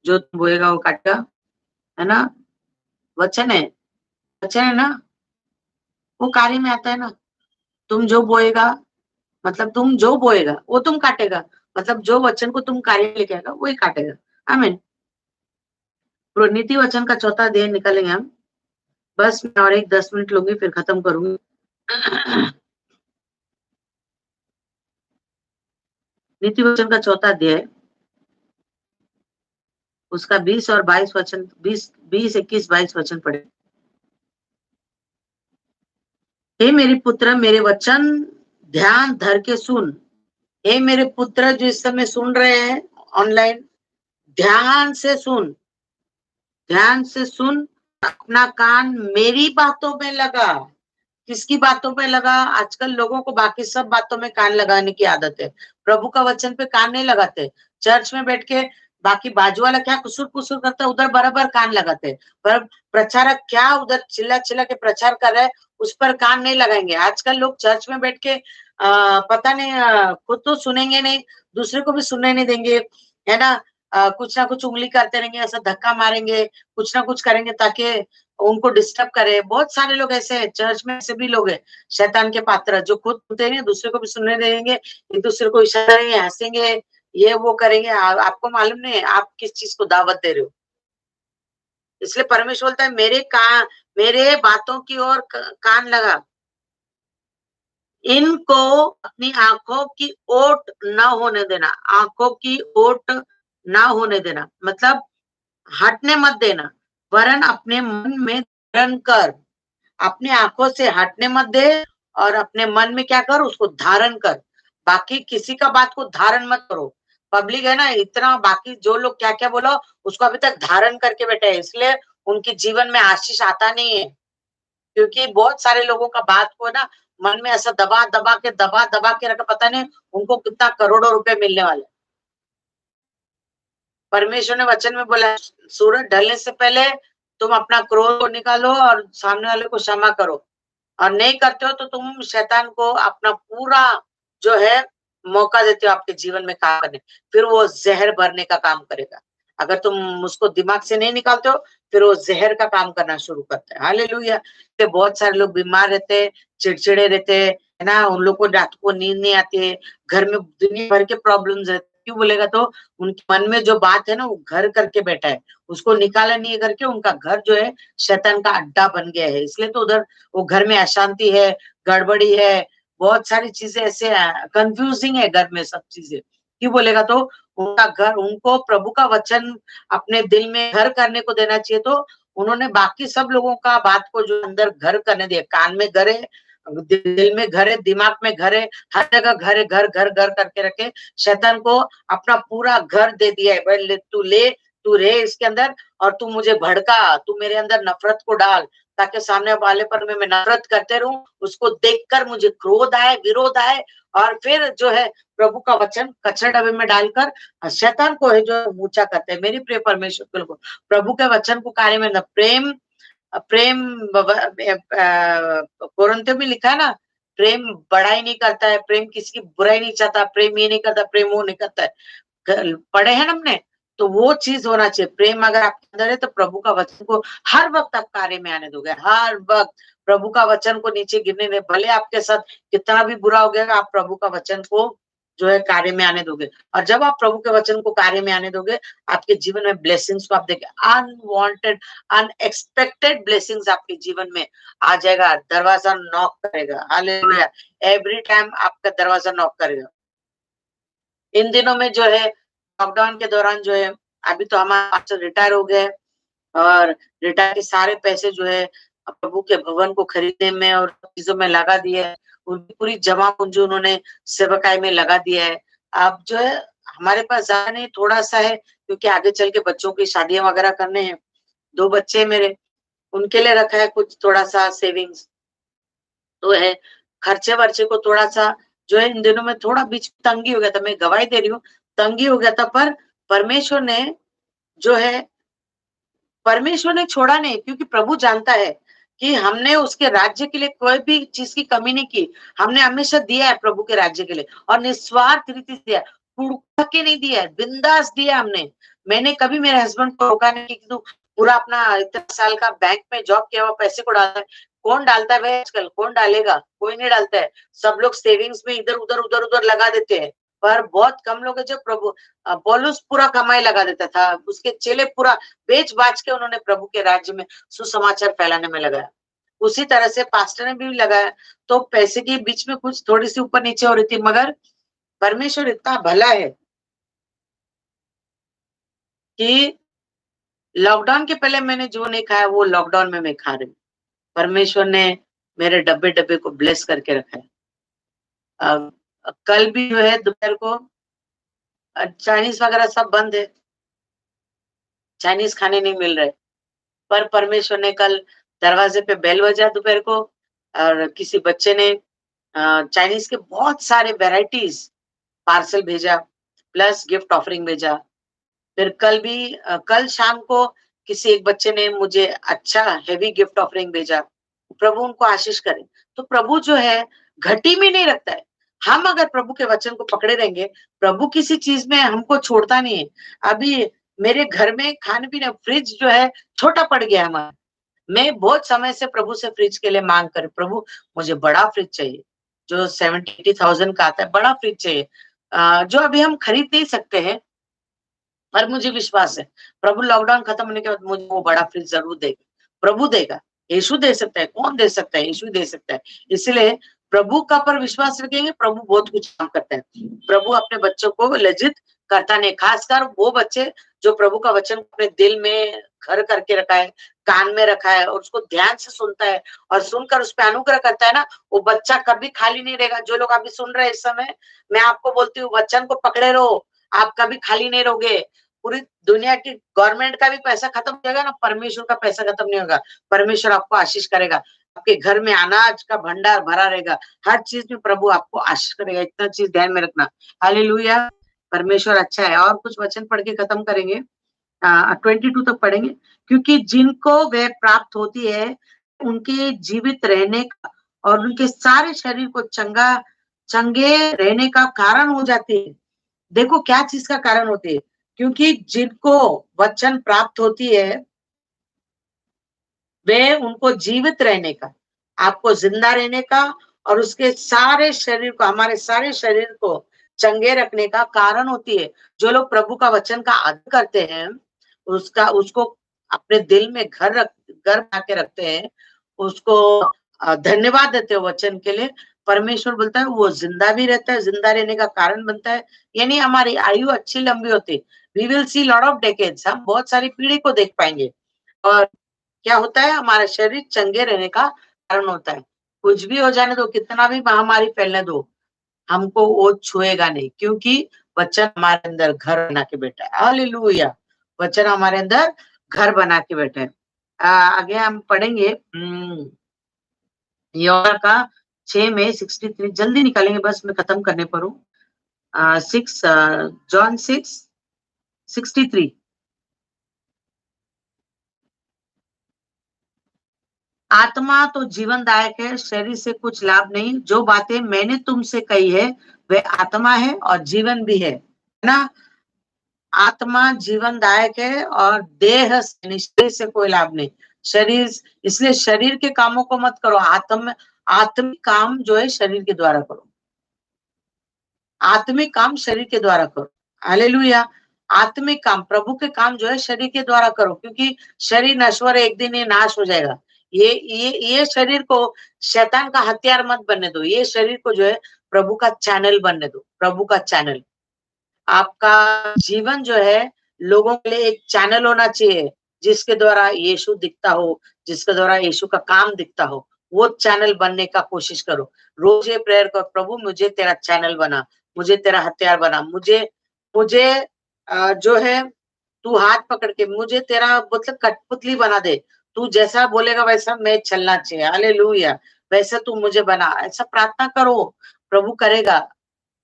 [SPEAKER 1] जो तुम बोएगा वो काटेगा, है ना। वचन है, वचन है ना, वो कार्य में आता है ना। तुम जो बोएगा, मतलब तुम जो बोएगा वो तुम काटेगा। मतलब जो वचन को तुम कार्य में लेके आएगा वही काटेगा। आमीन। नीति वचन का चौथा अध्याय निकालेंगे हम। बस मैं और एक 10 मिनट लूंगी फिर खत्म करूंगी। नीति वचन का चौथा अध्याय, उसका 20 और 22 वचन, 20 21 22 वचन पढ़े। हे मेरे पुत्र, मेरे वचन ध्यान धर के सुन। हे मेरे पुत्र जो इस समय सुन रहे हैं ऑनलाइन, ध्यान से सुन, ध्यान से सुन। अपना कान मेरी बातों में लगा, किसकी बातों पे लगा? आजकल लोगों को बाकी सब बातों में कान लगाने की आदत है। प्रभु का वचन पे कान नहीं लगाते। चर्च में बैठ के बाकी बाजू वाला क्या कुसुर-कुसुर करता है, उधर बराबर कान लगाते हैं। पर प्रचारक क्या उधर चिल्ला-चिल्ला के प्रचार कर रहा है, उस पर कान नहीं लगाएँगे। आजकल लोग चर्च में बैठ के पता नहीं खुद तो सुनेंगे नहीं, दूसरे को भी सुनने नहीं देंगे, है ना? कुछ ना कुछ उँगली करते रहेंगे, ऐसा धक्का मारेंगे, कुछ ना कुछ करेंगे ताकि उनको डिस्टर्ब करे। बहुत सारे लोग ऐसे हैं, चर्च में ऐसे भी लोग हैं, शैतान के पात्र जो खुद सुनते नहीं, दूसरे को भी सुनने देंगे, एक दूसरे को इशारा करेंगे, हँसेंगे, ये वो करेंगे। आपको मालूम नहीं है आप किस चीज़ को दावत दे रहे हो। इसलिए परमेश्वर बोलता है मेरे बातों की ओर कान लगा। इनको अपनी आँखों की ओट ना होने देना, आँखों की ओट ना होने देना, मतलब हटने मत देना, वरन अपने मन में धारण कर। अपनी आँखों से हटने मत दे और अपने मन में क्या कर उसको धारण कर। बाकी किसी का बात को धारण मत करो। पब्लिक है ना इतना बाकी जो लोग क्या-क्या बोला उसको अभी तक धारण करके बैठे हैं, इसलिए उनके जीवन में आशीष आता नहीं है। क्योंकि बहुत सारे लोगों का बात को ना मन में ऐसा दबा-दबा के रखा पता नहीं उनको कितना करोड़ों रुपए मिलने वाले। परमेश्वर ने वचन में बोला सूरज ढलने से पहले तुम अपना क्रोध को निकालो और सामने वाले को क्षमा करो और नहीं करते हो तो तुम शैतान को अपना पूरा जो है मौका देते हो आपके जीवन में काम करने, फिर वो जहर भरने का काम करेगा। अगर तुम उसको दिमाग से नहीं निकालते हो फिर वो जहर का काम करना शुरू करता है। हालेलुया। तो बहुत सारे लोग बीमार रहते हैं, चिड़चिड़े रहते हैं, है ना? उन लोग को रात को नींद नहीं आती है, घर में दुनिया भर के प्रॉब्लम्स रहते हैं। क्यों बोलेगा तो उनके मन में जो बात है ना वो घर करके बैठा है, उसको निकाला नहीं करके उनका घर जो है शैतान का अड्डा बन गया है, इसलिए तो उधर वो घर में अशांति है, गड़बड़ी है, बहुत सारी चीजें ऐसे कंफ्यूजिंग है घर में सब चीजें। क्यों बोलेगा तो उनका घर उनको प्रभु का वचन अपने दिल में घर करने को देना चाहिए, तो उन्होंने बाकी सब लोगों का बात को जो अंदर घर करने दिया, कान में घर है, दिल में घर है, दिमाग में घर है, हर जगह घर है, घर करके रखे। शैतान को अपना पूरा घर दे दिया है, भाई तू रहे इसके अंदर और तू मुझे भड़का, तू मेरे अंदर नफरत को डाल, ताकि सामने वाले पर मैं नफरत करते रहूं, उसको देखकर मुझे क्रोध आए, विरोध आए और फिर जो है प्रभु का वचन कचरे डब्बे में डालकर शैतान को है जो ऊंचा करते हैं। मेरी प्रिय परमेश्वर को प्रभु के वचन को कार्य में न प्रेम प्रेम कोरिन्थियों में लिखा है ना, प्रेम बड़ाई नहीं करता है, प्रेम किसी की बुराई नहीं चाहता, प्रेम ये नहीं करता, प्रेम वो नहीं करता है। पढ़े हैं ना हमने, तो वो चीज होना चाहिए। प्रेम अगर आपके अंदर है तो प्रभु का वचन को हर वक्त आप कार्य में आने दोगे, हर वक्त प्रभु का वचन को नीचे गिरने दे, भले आपके साथ कितना भी बुरा हो गया आप प्रभु का वचन को जो है कार्य में आने दोगे। और जब आप प्रभु के वचन को कार्य में आने दोगे आपके जीवन में ब्लेसिंग्स को आप देखें, अनवांटेड अनएक्सपेक्टेड ब्लेसिंग्स आपके जीवन में आ जाएगा, दरवाजा नॉक करेगा। हालेलुया। एवरी टाइम आपका दरवाजा नॉक करेगा। इन दिनों में जो है लॉकडाउन के दौरान जो है अभी तो हमारे पास्टर रिटायर हो गए और रिटायर के सारे पैसे जो है प्रभु के भवन को खरीदने में और चीजों में लगा दिया है। उनकी पूरी जमा पूंजी उन्होंने सेवकाई में लगा दिया है। अब जो है हमारे पास ज्यादा नहीं थोड़ा सा है क्योंकि आगे चल के बच्चों की शादियां वगैरह करने हैं। 2 बच्चे हैं मेरे, उनके लिए रखा है कुछ थोड़ा सा सेविंग्स तो है। खर्चे वर्चे को थोड़ा सा जो है इन दिनों में थोड़ा बीच में तंगी हो गया था, मैं गवाही दे रही हूँ, तंगी हो गया था, पर परमेश्वर ने जो है परमेश्वर ने छोड़ा नहीं, क्योंकि प्रभु जानता है कि हमने उसके राज्य के लिए कोई भी चीज की कमी नहीं की। हमने हमेशा दिया है प्रभु के राज्य के लिए और निस्वार्थ रीति से दिया है, कुड़का के नहीं दिया है, बिंदास दिया हमने। मैंने कभी मेरे हस्बैंड को रोका नहीं कि तू पूरा अपना इतने साल का बैंक में जॉब किया हुआ पैसे को डालता है। कौन डालता है भाई आजकल, कौन डालेगा, कोई नहीं डालता है। सब लोग सेविंग्स में इधर उधर उधर उधर लगा देते हैं, पर बहुत कम लोग है जो प्रभु पौलुस पूरा कमाई लगा देता था, उसके चेले पूरा बेच बाच के उन्होंने प्रभु के राज्य में सुसमाचार फैलाने में लगाया। उसी तरह से पास्टर ने भी लगाया, तो पैसे के बीच में कुछ थोड़ी सी ऊपर नीचे हो रही थी, मगर परमेश्वर इतना भला है कि लॉकडाउन के पहले मैंने जो नहीं खाया वो लॉकडाउन में मैं खा रही हूँ। परमेश्वर ने मेरे डब्बे डब्बे को ब्लेस करके रखा है। कल भी जो है दोपहर को चाइनीज वगैरह सब बंद है, चाइनीज खाने नहीं मिल रहे, पर परमेश्वर ने कल दरवाजे पे बेल बजा दोपहर को, और किसी बच्चे ने चाइनीज के बहुत सारे वेराइटीज पार्सल भेजा, प्लस गिफ्ट ऑफरिंग भेजा। फिर कल शाम को किसी एक बच्चे ने मुझे अच्छा हेवी गिफ्ट ऑफरिंग भेजा। प्रभु उनको आशीष करे। तो प्रभु जो है घटी में नहीं रखता है। हम अगर प्रभु के वचन को पकड़े रहेंगे, प्रभु किसी चीज में हमको छोड़ता नहीं है। अभी मेरे घर में खाने पीने फ्रिज जो है छोटा पड़ गया हमारा। मैं बहुत समय से प्रभु से फ्रिज के लिए मांग कर, प्रभु मुझे बड़ा फ्रिज चाहिए, जो 70-80,000 का आता है, बड़ा फ्रिज चाहिए, जो अभी हम खरीद नहीं सकते हैं। पर मुझे विश्वास है प्रभु लॉकडाउन खत्म होने के बाद मुझे वो बड़ा फ्रिज जरूर देगा। प्रभु देगा, यीशु दे सकता है, कौन दे सकता है? यीशु दे सकता है। इसलिए प्रभु का पर विश्वास रखेंगे, प्रभु बहुत कुछ काम करता है। प्रभु अपने बच्चों को लज्जित करता नहीं, खासकर वो बच्चे जो प्रभु का वचन अपने दिल में घर करके रखा है, कान में रखा है और उसको ध्यान से सुनता है और सुनकर उस पर अनुग्रह करता है ना, वो बच्चा कभी खाली नहीं रहेगा। जो लोग अभी सुन रहे हैं इस समय, मैं आपको बोलती हूँ वचन को पकड़े रहो, आप कभी खाली नहीं रहोगे। पूरी दुनिया की गवर्नमेंट का भी पैसा खत्म हो जाएगा ना, परमेश्वर का पैसा खत्म नहीं होगा। परमेश्वर आपको आशीष करेगा। आपके घर में अनाज का भंडार भरा रहेगा। हर चीज में प्रभु आपको आशीष करेगा। इतना चीज ध्यान में रखना। हालेलुया। परमेश्वर अच्छा है। और कुछ वचन पढ़ के खत्म करेंगे। 22 तक पढ़ेंगे। क्योंकि जिनको वह प्राप्त होती है, उनके जीवित रहने का और उनके सारे शरीर को चंगे रहने का कारण हो जाती है। देखो क्या चीज का कारण होती है? क्योंकि जिनको वचन प्राप्त होती है, वे उनको जीवित रहने का, आपको जिंदा रहने का और उसके सारे शरीर को, हमारे सारे शरीर को चंगे रखने का कारण होती है। जो लोग प्रभु का वचन का आदर करते हैं, उसको अपने दिल में घर बना के रखते हैं, उसको धन्यवाद देते हो वचन के लिए। परमेश्वर बोलता है वो जिंदा भी रहता है, जिंदा रहने का कारण बनता है। यानी हमारी आयु अच्छी लंबी होती है। We will see lot of decades, हम बहुत सारी पीढ़ी को देख पाएंगे। और क्या होता है? हमारा शरीर चंगे रहने का कारण होता है। कुछ भी हो जाने दो, कितना भी महामारी फैलने दो, हमको वो छुएगा नहीं, क्योंकि वचन हमारे अंदर घर बना के बैठा है। हालेलुया। वचन हमारे अंदर घर बना के बैठे हैं। आगे हम पढ़ेंगे योना का 6 में 63। जल्दी निकालेंगे, बस मैं खत्म करने पर हूँ। 6 जॉन 6:63। आत्मा तो जीवनदायक है, शरीर से कुछ लाभ नहीं। जो बातें मैंने तुमसे कही है वह आत्मा है और जीवन भी है ना। आत्मा जीवनदायक है और देह शरीर से कोई लाभ नहीं। शरीर, इसलिए शरीर के कामों को मत करो। आत्मिक काम जो है शरीर के द्वारा करो। आत्मिक काम शरीर के द्वारा करो। हालेलुया। आत्मिक काम, प्रभु के काम जो है शरीर के द्वारा करो, क्योंकि शरीर नश्वर है, एक दिन ये नाश हो जाएगा। ये शरीर को शैतान का हथियार मत बनने दो। ये शरीर को जो है प्रभु का चैनल बनने दो। प्रभु का चैनल, आपका जीवन जो है लोगों के लिए एक चैनल होना चाहिए, जिसके द्वारा यीशु दिखता हो, जिसके द्वारा यीशु का काम दिखता हो। वो चैनल बनने का कोशिश करो। रोज ये प्रेयर करो, प्रभु मुझे तेरा चैनल बना, मुझे तेरा हथियार बना, मुझे मुझे जो है तू हाथ पकड़ के मुझे तेरा मतलब कठपुतली बना दे। तू जैसा बोलेगा वैसा मैं चलना चाहिए। हालेलुया। वैसे तू मुझे बना, ऐसा प्रार्थना करो, प्रभु करेगा,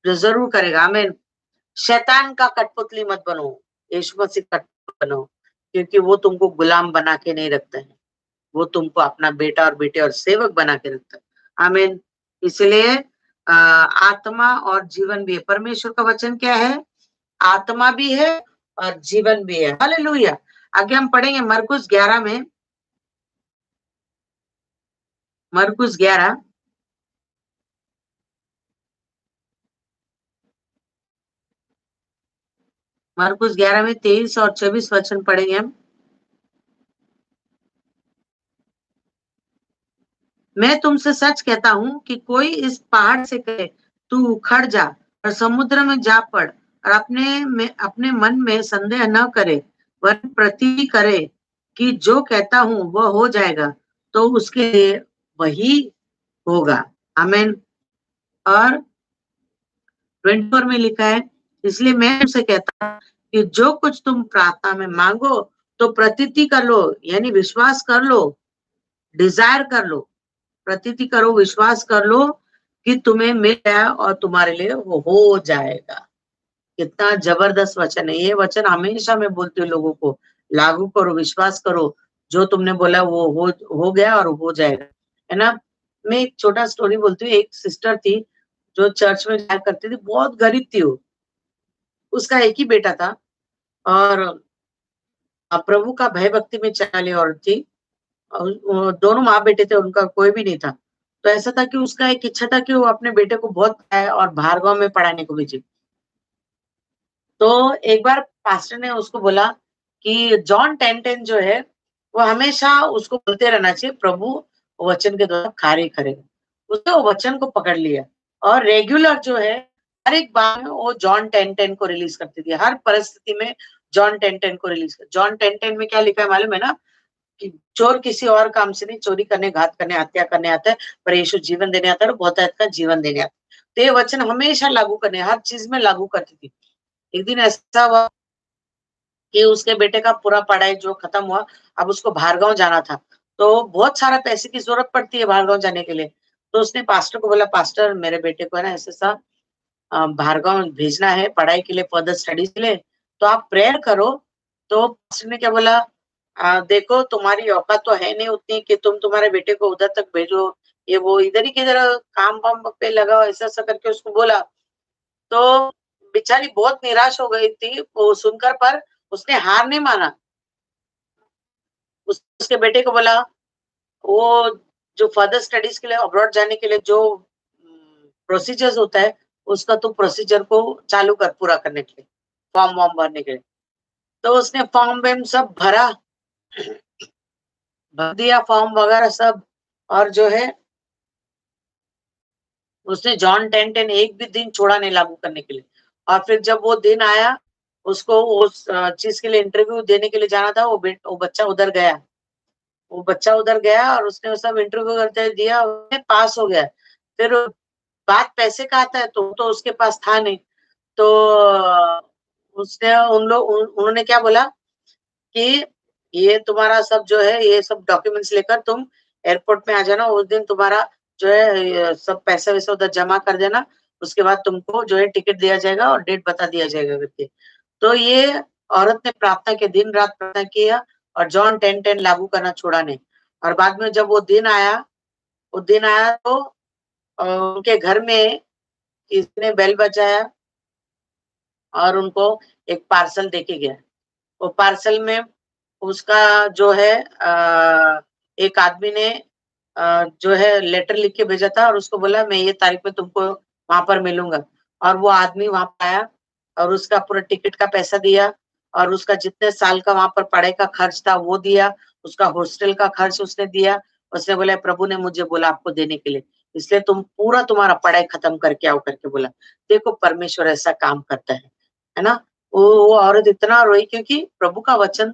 [SPEAKER 1] जरूर करेगा। आमीन। शैतान का कठपुतली मत बनो, यीशु मसीह का कठपुतली बनो, क्योंकि वो तुमको गुलाम बना के नहीं रखता है। वो तुमको अपना बेटा और बेटे और सेवक बना के रखता है। आमीन। इसलिए आत्मा और जीवन भी है। परमेश्वर का वचन क्या है? आत्मा भी है और जीवन भी है। हालेलुया। आगे हम पढ़ेंगे मरकुस 11 में। मरकुस 11 मरकुस 11 में 23 और 24 वचन पढ़ेंगे हम। मैं तुमसे सच कहता हूं कि कोई इस पहाड़ से कहे तू उखड़ जा और समुद्र में जा पड़ और अपने मन में संदेह न करे, वह प्रति करे कि जो कहता हूं वह हो जाएगा, तो उसके लिए वही होगा। आमीन। और 24 में लिखा है, इसलिए मैं तुमसे कहता हूं कि जो कुछ तुम प्रार्थना में मांगो तो प्रतीति कर लो, यानी विश्वास कर लो, डिजायर कर लो, प्रतीति करो, विश्वास कर लो कि तुम्हें मिल गया और तुम्हारे लिए वो हो जाएगा। कितना जबरदस्त वचन है ये। वचन हमेशा मैं बोलती हूँ लोगों को, लागू करो, विश्वास करो, जो तुमने बोला वो हो गया और हो जाएगा, है ना। मैं एक छोटा स्टोरी बोलती हूँ। एक सिस्टर थी जो चर्च में जाया करती थी, बहुत गरीब थी वो। उसका एक ही बेटा था और प्रभु का भय भक्ति में चलने वाली औरत थी। और दोनों माँ बेटे थे, उनका कोई भी नहीं था। तो ऐसा था कि उसका एक इच्छा था कि वो अपने बेटे को बहुत पढ़ाए और बाहर गाँव में पढ़ाने को भेजे। तो एक बार पास्टर ने उसको बोला कि जॉन 10:10 जो है वो हमेशा उसको बोलते रहना चाहिए, प्रभु वचन के द्वारा कार्य करेगा। उसने वो वचन को पकड़ लिया और रेगुलर जो है हर एक बार में वो जॉन 10:10 को रिलीज करती थी। हर परिस्थिति में जॉन 10:10 को रिलीज कर। जॉन 10:10 में क्या लिखा है मालूम है ना, कि चोर किसी और काम से नहीं, चोरी करने, घात करने, हत्या करने आता है, पर यीशु जीवन देने आता है और बहुतायत का जीवन देने आता है। तो ये वचन हमेशा लागू करने, हर चीज में लागू करती थी। एक दिन ऐसा हुआ कि उसके बेटे का पूरा पढ़ाई जो खत्म हुआ, अब उसको बाहर गाँव जाना था। तो बहुत सारा पैसे की जरूरत पड़ती है बाहर गाँव जाने के लिए। तो उसने पास्टर को बोला, पास्टर मेरे बेटे को है ना ऐसा बाहर गाँव भेजना है पढ़ाई के लिए, फर्दर स्टडीज के लिए, तो आप प्रेयर करो। तो पास्टर ने क्या बोला, देखो तुम्हारी औकात तो है नहीं उतनी कि तुम तुम्हारे बेटे को उधर तक भेजो, ये वो इधर ही किधर काम वाम पे लगाओ, ऐसा करके उसको बोला। तो बेचारी बहुत निराश हो गई थी वो सुनकर, पर उसने हार नहीं माना। उसके बेटे को बोला, वो जो फर्दर स्टडीज के लिए अब्रॉड जाने के लिए जो प्रोसीजर्स होता है, उसका तू प्रोसीजर को चालू कर पूरा करने के लिए, फॉर्म वॉर्म भरने के लिए। तो उसने फॉर्म वेम सब भर दिया, फॉर्म वगैरह सब। और जो है उसने जॉन 10:10 एक भी दिन छोड़ा नहीं लागू करने के लिए। और फिर जब वो दिन आया, उसको उस चीज के लिए इंटरव्यू देने के लिए जाना था, वो बच्चा उधर गया। वो बच्चा उधर गया और उसने वो सब इंटरव्यू करते दिया, उसने पास हो गया। फिर बात पैसे का आता है तो उसके पास था नहीं। तो उसने उन्होंने क्या बोला कि ये तुम्हारा सब जो है, ये सब डॉक्यूमेंट्स लेकर तुम एयरपोर्ट में आ जाना, उस दिन तुम्हारा जो है ये सब पैसा वैसा उधर जमा कर देना, उसके बाद तुमको जो है टिकट दिया जाएगा और डेट बता दिया जाएगा करके। तो ये औरत ने प्रार्थना की, दिन रात प्रार्थना किया और जॉन 10:10 लागू करना छोड़ा नहीं। और बाद में जब वो दिन आया तो उनके घर में किसी ने बेल बजाया और उनको एक पार्सल देके गया। वो पार्सल में उसका जो है एक आदमी ने जो है लेटर लिख के भेजा था और उसको बोला मैं ये तारीख में तुमको वहां पर मिलूंगा। और वो आदमी वहां पर आया और उसका पूरा टिकट का पैसा दिया और उसका जितने साल का वहां पर पढ़ाई का खर्च था वो दिया, उसका हॉस्टल का खर्च उसने दिया। उसने बोला प्रभु ने मुझे बोला आपको देने के लिए, इसलिए तुम पूरा तुम्हारा पढ़ाई खत्म करके आओ करके बोला। देखो परमेश्वर ऐसा काम करता है ना। वो औरत इतना रोई क्योंकि प्रभु का वचन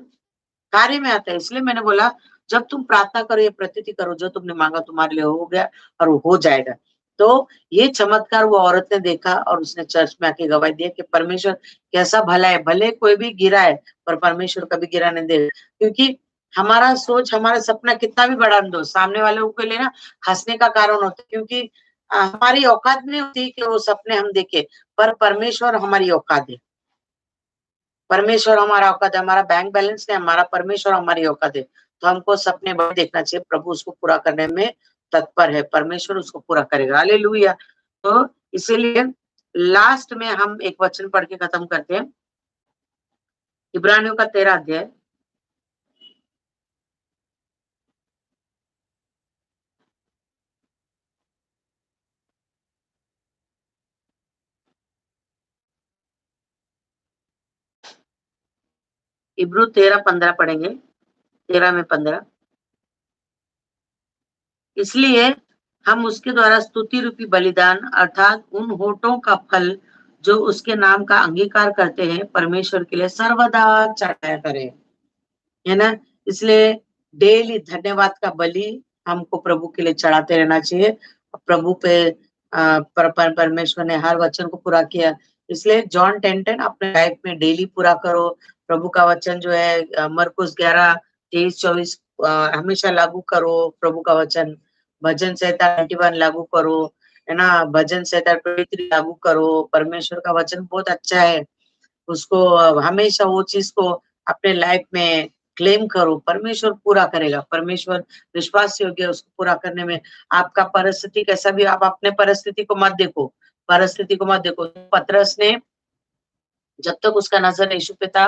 [SPEAKER 1] कार्य में आता है। इसलिए मैंने बोला जब तुम प्रार्थना करो, ये प्रतीति करो, जो तुमने मांगा तुम्हारे लिए हो गया और वो हो जाएगा। तो ये चमत्कार वो औरत ने देखा और उसने चर्च में आके गवाही दिया कि परमेश्वर कैसा भला है। भले कोई भी गिरा है पर परमेश्वर कभी गिरा नहीं देगा, क्योंकि हमारा सोच, हमारा सपना कितना भी बड़ा दो, सामने वालों के लिए ना हंसने का कारण होता है, क्योंकि हमारी औकात नहीं होती कि वो सपने हम देखे, पर परमेश्वर हमारी औकात है। परमेश्वर हमारा औकात है, हमारा बैंक बैलेंस नहीं, हमारा परमेश्वर हमारी औकात है। तो हमको सपने बड़े देखना चाहिए, प्रभु उसको पूरा करने में तत्पर है, परमेश्वर उसको पूरा करेगा। हालेलुया। तो इसीलिए लास्ट में हम एक वचन पढ़ के खत्म करते हैं, इब्रानियों का 13 अध्याय। इब्रू 13:15 पढ़ेंगे, 13 में 15। इसलिए हम उसके द्वारा स्तुति रूपी बलिदान अर्थात उन होठों का फल जो उसके नाम का अंगीकार करते हैं परमेश्वर के लिए सर्वदा चढ़ाया करें, है ना। इसलिए डेली धन्यवाद का बलि हमको प्रभु के लिए चढ़ाते रहना चाहिए। प्रभु पे परमेश्वर ने हर वचन को पूरा किया, इसलिए जॉन 10:10 अपने लाइफ में डेली पूरा करो। प्रभु का वचन जो है मरकुस 11:23-24 हमेशा लागू करो प्रभु का वचन। भजन संहिता 91 लागू करो, है ना, भजन संहिता 23 लागू करो। परमेश्वर का वचन बहुत अच्छा है, उसको हमेशा वो चीज को अपने लाइफ में क्लेम करो, परमेश्वर पूरा करेगा। परमेश्वर विश्वास योग्य है उसको पूरा करने में। आपका परिस्थिति कैसा भी, आप अपने परिस्थिति को मत देखो, परिस्थिति को मत देखो। पतरस ने, जब तक उसका नजर यीशु पे था,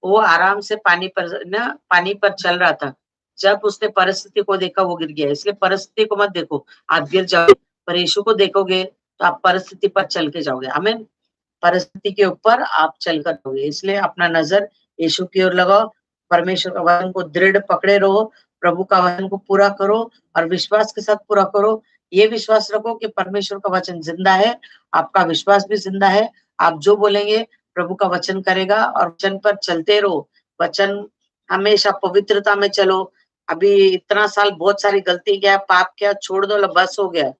[SPEAKER 1] वो आराम से पानी पर चल रहा था। जब उसने परिस्थिति को देखा, वो गिर गया। इसलिए परिस्थिति को मत देखो, आप गिर जाओगे, पर यीशु को देखोगे तो आप परिस्थिति पर चल के जाओगे। आमीन। परिस्थिति के ऊपर आप चल कर रहोगे, इसलिए अपना नजर यीशु की ओर लगाओ, परमेश्वर का वचन को दृढ़ पकड़े रहो, प्रभु का वचन को पूरा करो और विश्वास के साथ पूरा करो। ये विश्वास रखो कि परमेश्वर का वचन जिंदा है, आपका विश्वास भी जिंदा है। आप जो बोलेंगे प्रभु का वचन करेगा, और वचन पर चलते रहो। वचन हमेशा पवित्रता में चलो। अभी इतना साल बहुत सारी गलती किया, पाप किया, छोड़ दो, बस हो गया,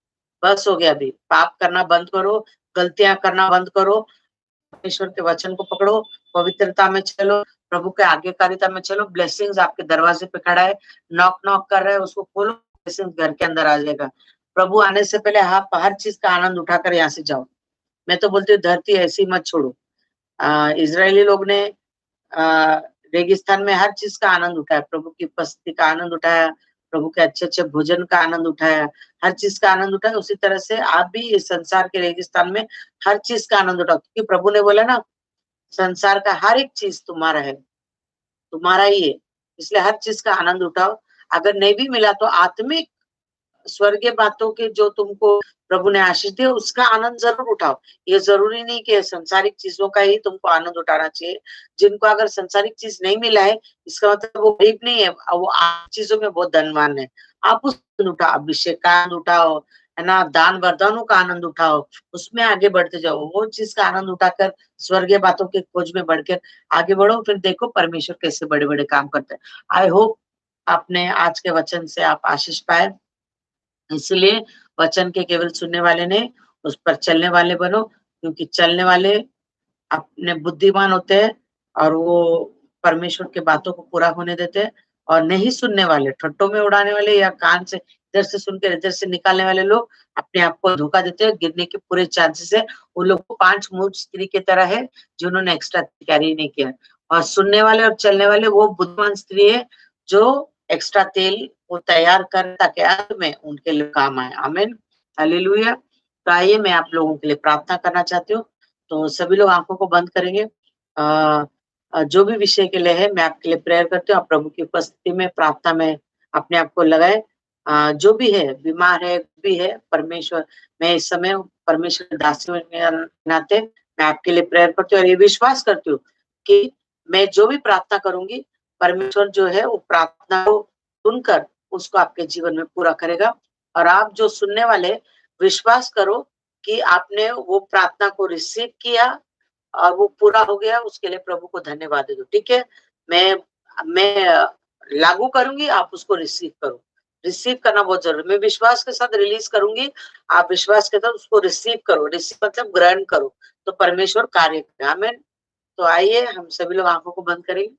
[SPEAKER 1] बस हो गया। अभी पाप करना बंद करो, गलतियां करना बंद करो, परमेश्वर के वचन को पकड़ो, पवित्रता में चलो, प्रभु के आज्ञाकारिता में चलो। ब्लेसिंग्स आपके दरवाजे पे खड़ा है, नॉक नॉक कर रहा है, उसको खोलो, ब्लेसिंग्स घर के अंदर आ जाएगा। प्रभु आने से पहले आप हर चीज का आनंद उठाकर यहाँ से जाओ। मैं तो बोलती हूँ धरती ऐसी मत छोड़ो। इजरायली लोग ने रेगिस्तान में हर चीज का आनंद उठाया, प्रभु की उपस्थिति का आनंद उठाया, प्रभु के अच्छे अच्छे भोजन का आनंद उठाया, हर चीज का आनंद उठाया। उसी तरह से आप भी इस संसार के रेगिस्तान में हर चीज का आनंद उठाओ, क्योंकि प्रभु ने बोला ना, संसार का हर एक चीज तुम्हारा है, तुम्हारा ही है, इसलिए हर चीज का आनंद उठाओ। अगर नहीं भी मिला तो आत्मिक स्वर्गीय बातों के जो तुमको प्रभु ने आशीष दिया, उसका आनंद जरूर उठाओ। ये जरूरी नहीं कि संसारिक चीजों का ही तुमको आनंद उठाना चाहिए। जिनको अगर संसारिक चीज नहीं मिला है, इसका मतलब वो गरीब नहीं है, वो चीजों में बहुत धनवान है। आप उस उठाओ, अभिषेक का आनंद उठाओ, है ना, दान वरदानों का आनंद उठाओ, उसमें आगे बढ़ते जाओ। वो चीज का आनंद उठाकर स्वर्गीय बातों की खोज में बढ़कर आगे बढ़ो, फिर देखो परमेश्वर कैसे बड़े बड़े काम करते हैं। आई होप आपने आज के वचन से आप आशीष पाए। इसलिए वचन के केवल सुनने वाले नहीं, उस पर चलने वाले बनो, क्योंकि चलने वाले अपने बुद्धिमान होते हैं और वो परमेश्वर के बातों को पूरा होने देते हैं। और नहीं सुनने वाले, ठट्टों में उड़ाने वाले या कान से इधर से सुनकर इधर से निकालने वाले लोग अपने आप को धोखा देते हैं, गिरने के पूरे चांसेस है। उन लोग को 5 मूर्ख स्त्री की तरह है जिन्होंने एक्स्ट्रा कैरी नहीं किया। और सुनने वाले और चलने वाले वो बुद्धिमान स्त्री है जो एक्स्ट्रा तेल वो तैयार कर, ताकि अंत में उनके लिए काम आए। आमीन, हालेलुया। तो आइए मैं आप लोगों के लिए प्रार्थना करना चाहती हूँ। तो सभी लोग आंखों को बंद करेंगे। जो भी विषय के लिए है मैं आपके लिए प्रेयर करती हूँ। आप प्रभु की उपस्थिति में प्रार्थना में अपने आप को लगाए। जो भी है, बीमार है, भी है, परमेश्वर, मैं इस समय परमेश्वर दासी के नाते मैं आपके लिए प्रेयर करती हूँ और ये विश्वास करती हूँ कि मैं जो भी प्रार्थना करूंगी, परमेश्वर जो है वो प्रार्थना को सुनकर उसको आपके जीवन में पूरा करेगा। और आप जो सुनने वाले, विश्वास करो कि आपने वो प्रार्थना को रिसीव किया और वो पूरा हो गया, उसके लिए प्रभु को धन्यवाद दे दो। ठीक है, मैं लागू करूंगी, आप उसको रिसीव करो। रिसीव करना बहुत जरूरी, मैं विश्वास के साथ रिलीज करूंगी, आप विश्वास के साथ उसको रिसीव करो। रिसीव मतलब ग्रहण करो, तो परमेश्वर कार्य करेगा। आमीन। तो आइए हम सभी लोग आंखों को बंद करेंगे।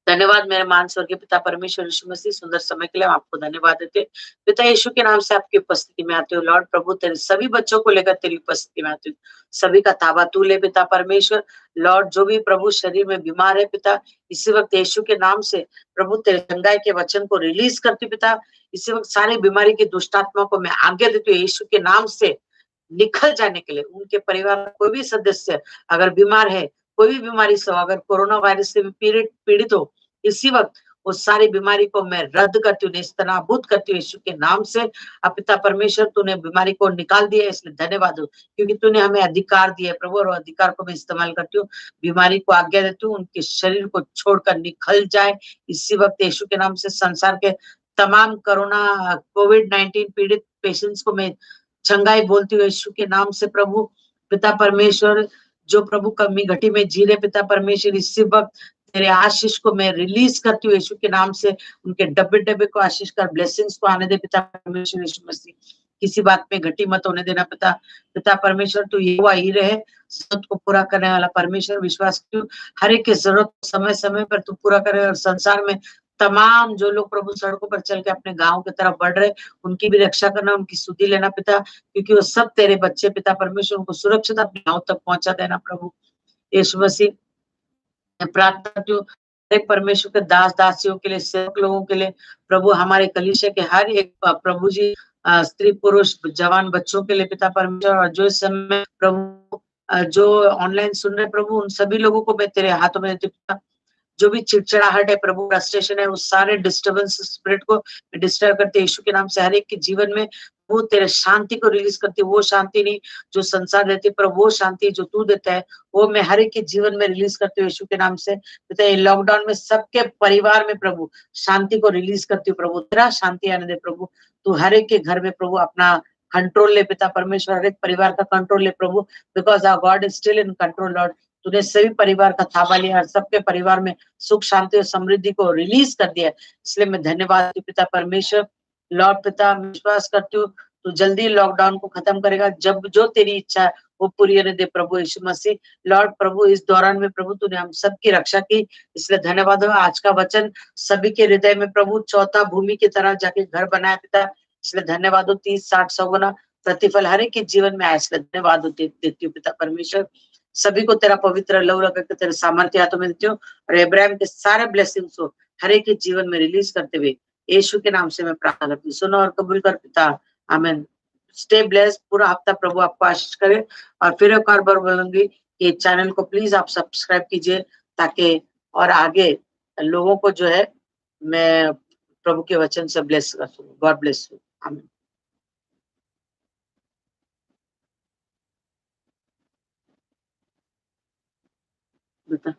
[SPEAKER 1] धन्यवाद मेरे मान स्वर्गीय पिता परमेश्वर यीशु मसीह, सुंदर समय के लिए हम आपको धन्यवाद देते। पिता यीशु के नाम से आपकी उपस्थिति में आते हो लॉर्ड प्रभु, तेरे सभी बच्चों को लेकर तेरी उपस्थिति में आते हो। सभी का ताबा तू ले पिता परमेश्वर। लॉर्ड जो भी प्रभु शरीर में बीमार है पिता, इसी वक्त यीशु के नाम से प्रभु तेरे चंगाई के वचन को रिलीज करती पिता। इसी वक्त सारी बीमारी की दुष्टात्मा को मैं आज्ञा देती हूँ यीशु के नाम से निकल जाने के लिए। उनके परिवार का कोई भी सदस्य अगर बीमार है, कोई भी बीमारी से, अगर कोरोना वायरस से भी पीड़ित हो, इसी वक्त उस सारी बीमारी को मैं रद्द करती हूँ, नेस्तनाबूद करती हूँ यीशु के नाम से। अब पिता परमेश्वर तूने बीमारी को निकाल दिया, इसलिए धन्यवाद हो, क्योंकि तूने हमें अधिकार दिया प्रभु, और अधिकार को मैं इस्तेमाल करती हूँ। बीमारी को आज्ञा देती हूँ, उनके शरीर को छोड़कर निकल जाए इसी वक्त यीशु के नाम से। संसार के तमाम कोरोना कोविड-19 पीड़ित पेशेंट्स को मैं चंगाई बोलती हूँ यीशु के नाम से प्रभु। पिता परमेश्वर जो प्रभु कमी घटी में जी रहे पिता परमेश्वर, इसी वक्त तेरे आशीष को मैं रिलीज करती हूँ यीशु के नाम से। उनके डब्बे डब्बे को आशीष कर, ब्लेसिंग्स को आने दे पिता परमेश्वर यीशु मसीह। किसी बात में घटी मत होने देना पिता। पिता परमेश्वर तू यहोवा ही रहे, जरूरत को पूरा करने वाला परमेश्वर। विश्वास करती हूँ हर एक की जरूरत समय समय पर तू पूरा करे, और संसार में तमाम जो लोग प्रभु सड़कों पर चल के अपने गाँव की तरफ बढ़ रहे, उनकी भी रक्षा करना, उनकी सुधि लेना पिता, क्योंकि वो सब तेरे बच्चे पिता परमेश्वर, उनको सुरक्षित अपने गाँव तक पहुँचा देना प्रभु। यीशु मसीह, मैं प्रार्थना करती हूँ हर एक परमेश्वर के दास दासियों के लिए, सेवक लोगों के लिए, प्रभु हमारे कलीसिया के हर एक प्रभु जी स्त्री पुरुष जवान बच्चों के लिए पिता परमेश्वर, और जो इस समय प्रभु जो ऑनलाइन सुन रहे प्रभु, उन सभी लोगों को मैं तेरे हाथों में देती हूँ पिता। जो भी चिड़चिड़ाहट है प्रभु, फ्रस्ट्रेशन है, उस सारे डिस्टर्बेंस स्पिरिट को डिस्टर्ब करते यीशु के नाम से हर एक के जीवन में वो तेरे शांति को रिलीज करती है। वो शांति नहीं जो संसार देती है, पर वो शांति जो तू देता है, वो मैं हर एक के जीवन में रिलीज करती हूँ यीशु के नाम से। पिता ये लॉकडाउन में सबके परिवार में प्रभु शांति को रिलीज करती हूँ प्रभु, तेरा शांति आने दे प्रभु। तू हर एक के घर में प्रभु अपना कंट्रोल ले पिता परमेश्वर, हर एक परिवार का कंट्रोल ले प्रभु, because our god is still in control lord. तूने सभी परिवार का थावा लिया और सबके परिवार में सुख शांति और समृद्धि को रिलीज कर दिया, इसलिए मैं धन्यवाद देती हूँ पिता परमेश्वर। लॉर्ड पिता, मैं विश्वास करती हूँ तू जल्दी लॉकडाउन को खत्म करेगा, जब जो तेरी इच्छा है वो पूरी होने दे प्रभु यीशु मसीह। लॉर्ड प्रभु इस दौरान में प्रभु तूने हम सबकी रक्षा की, इसलिए धन्यवाद हो। आज का वचन सभी के हृदय में प्रभु चौथा भूमि की तरह जाके घर बनाया पिता, इसलिए धन्यवाद हो। 30-60-100 गुना प्रतिफल हर एक के जीवन में आया, इसलिए धन्यवाद देती हूँ पिता परमेश्वर। सभी को तेरा पवित्र लहू लगा के तेरे सामर्थ्य हाथों में देती हूँ, और इब्राहिम के सारे ब्लेसिंग्स को हर एक के जीवन में रिलीज करते हुए यीशु के नाम से मैं प्रार्थना करती हूँ। सुनो और कबूल कर पिता, आमीन। स्टे ब्लेस्ड, पूरा हफ्ता प्रभु आपको आशीष करे। और फिर एक और बार बोलूंगी कि चैनल को प्लीज आप सब्सक्राइब कीजिए, ताकि और आगे लोगों को जो है मैं प्रभु के वचन से ब्लेस कर सकूं। गॉड ब्लेस यू, आमीन। बेटा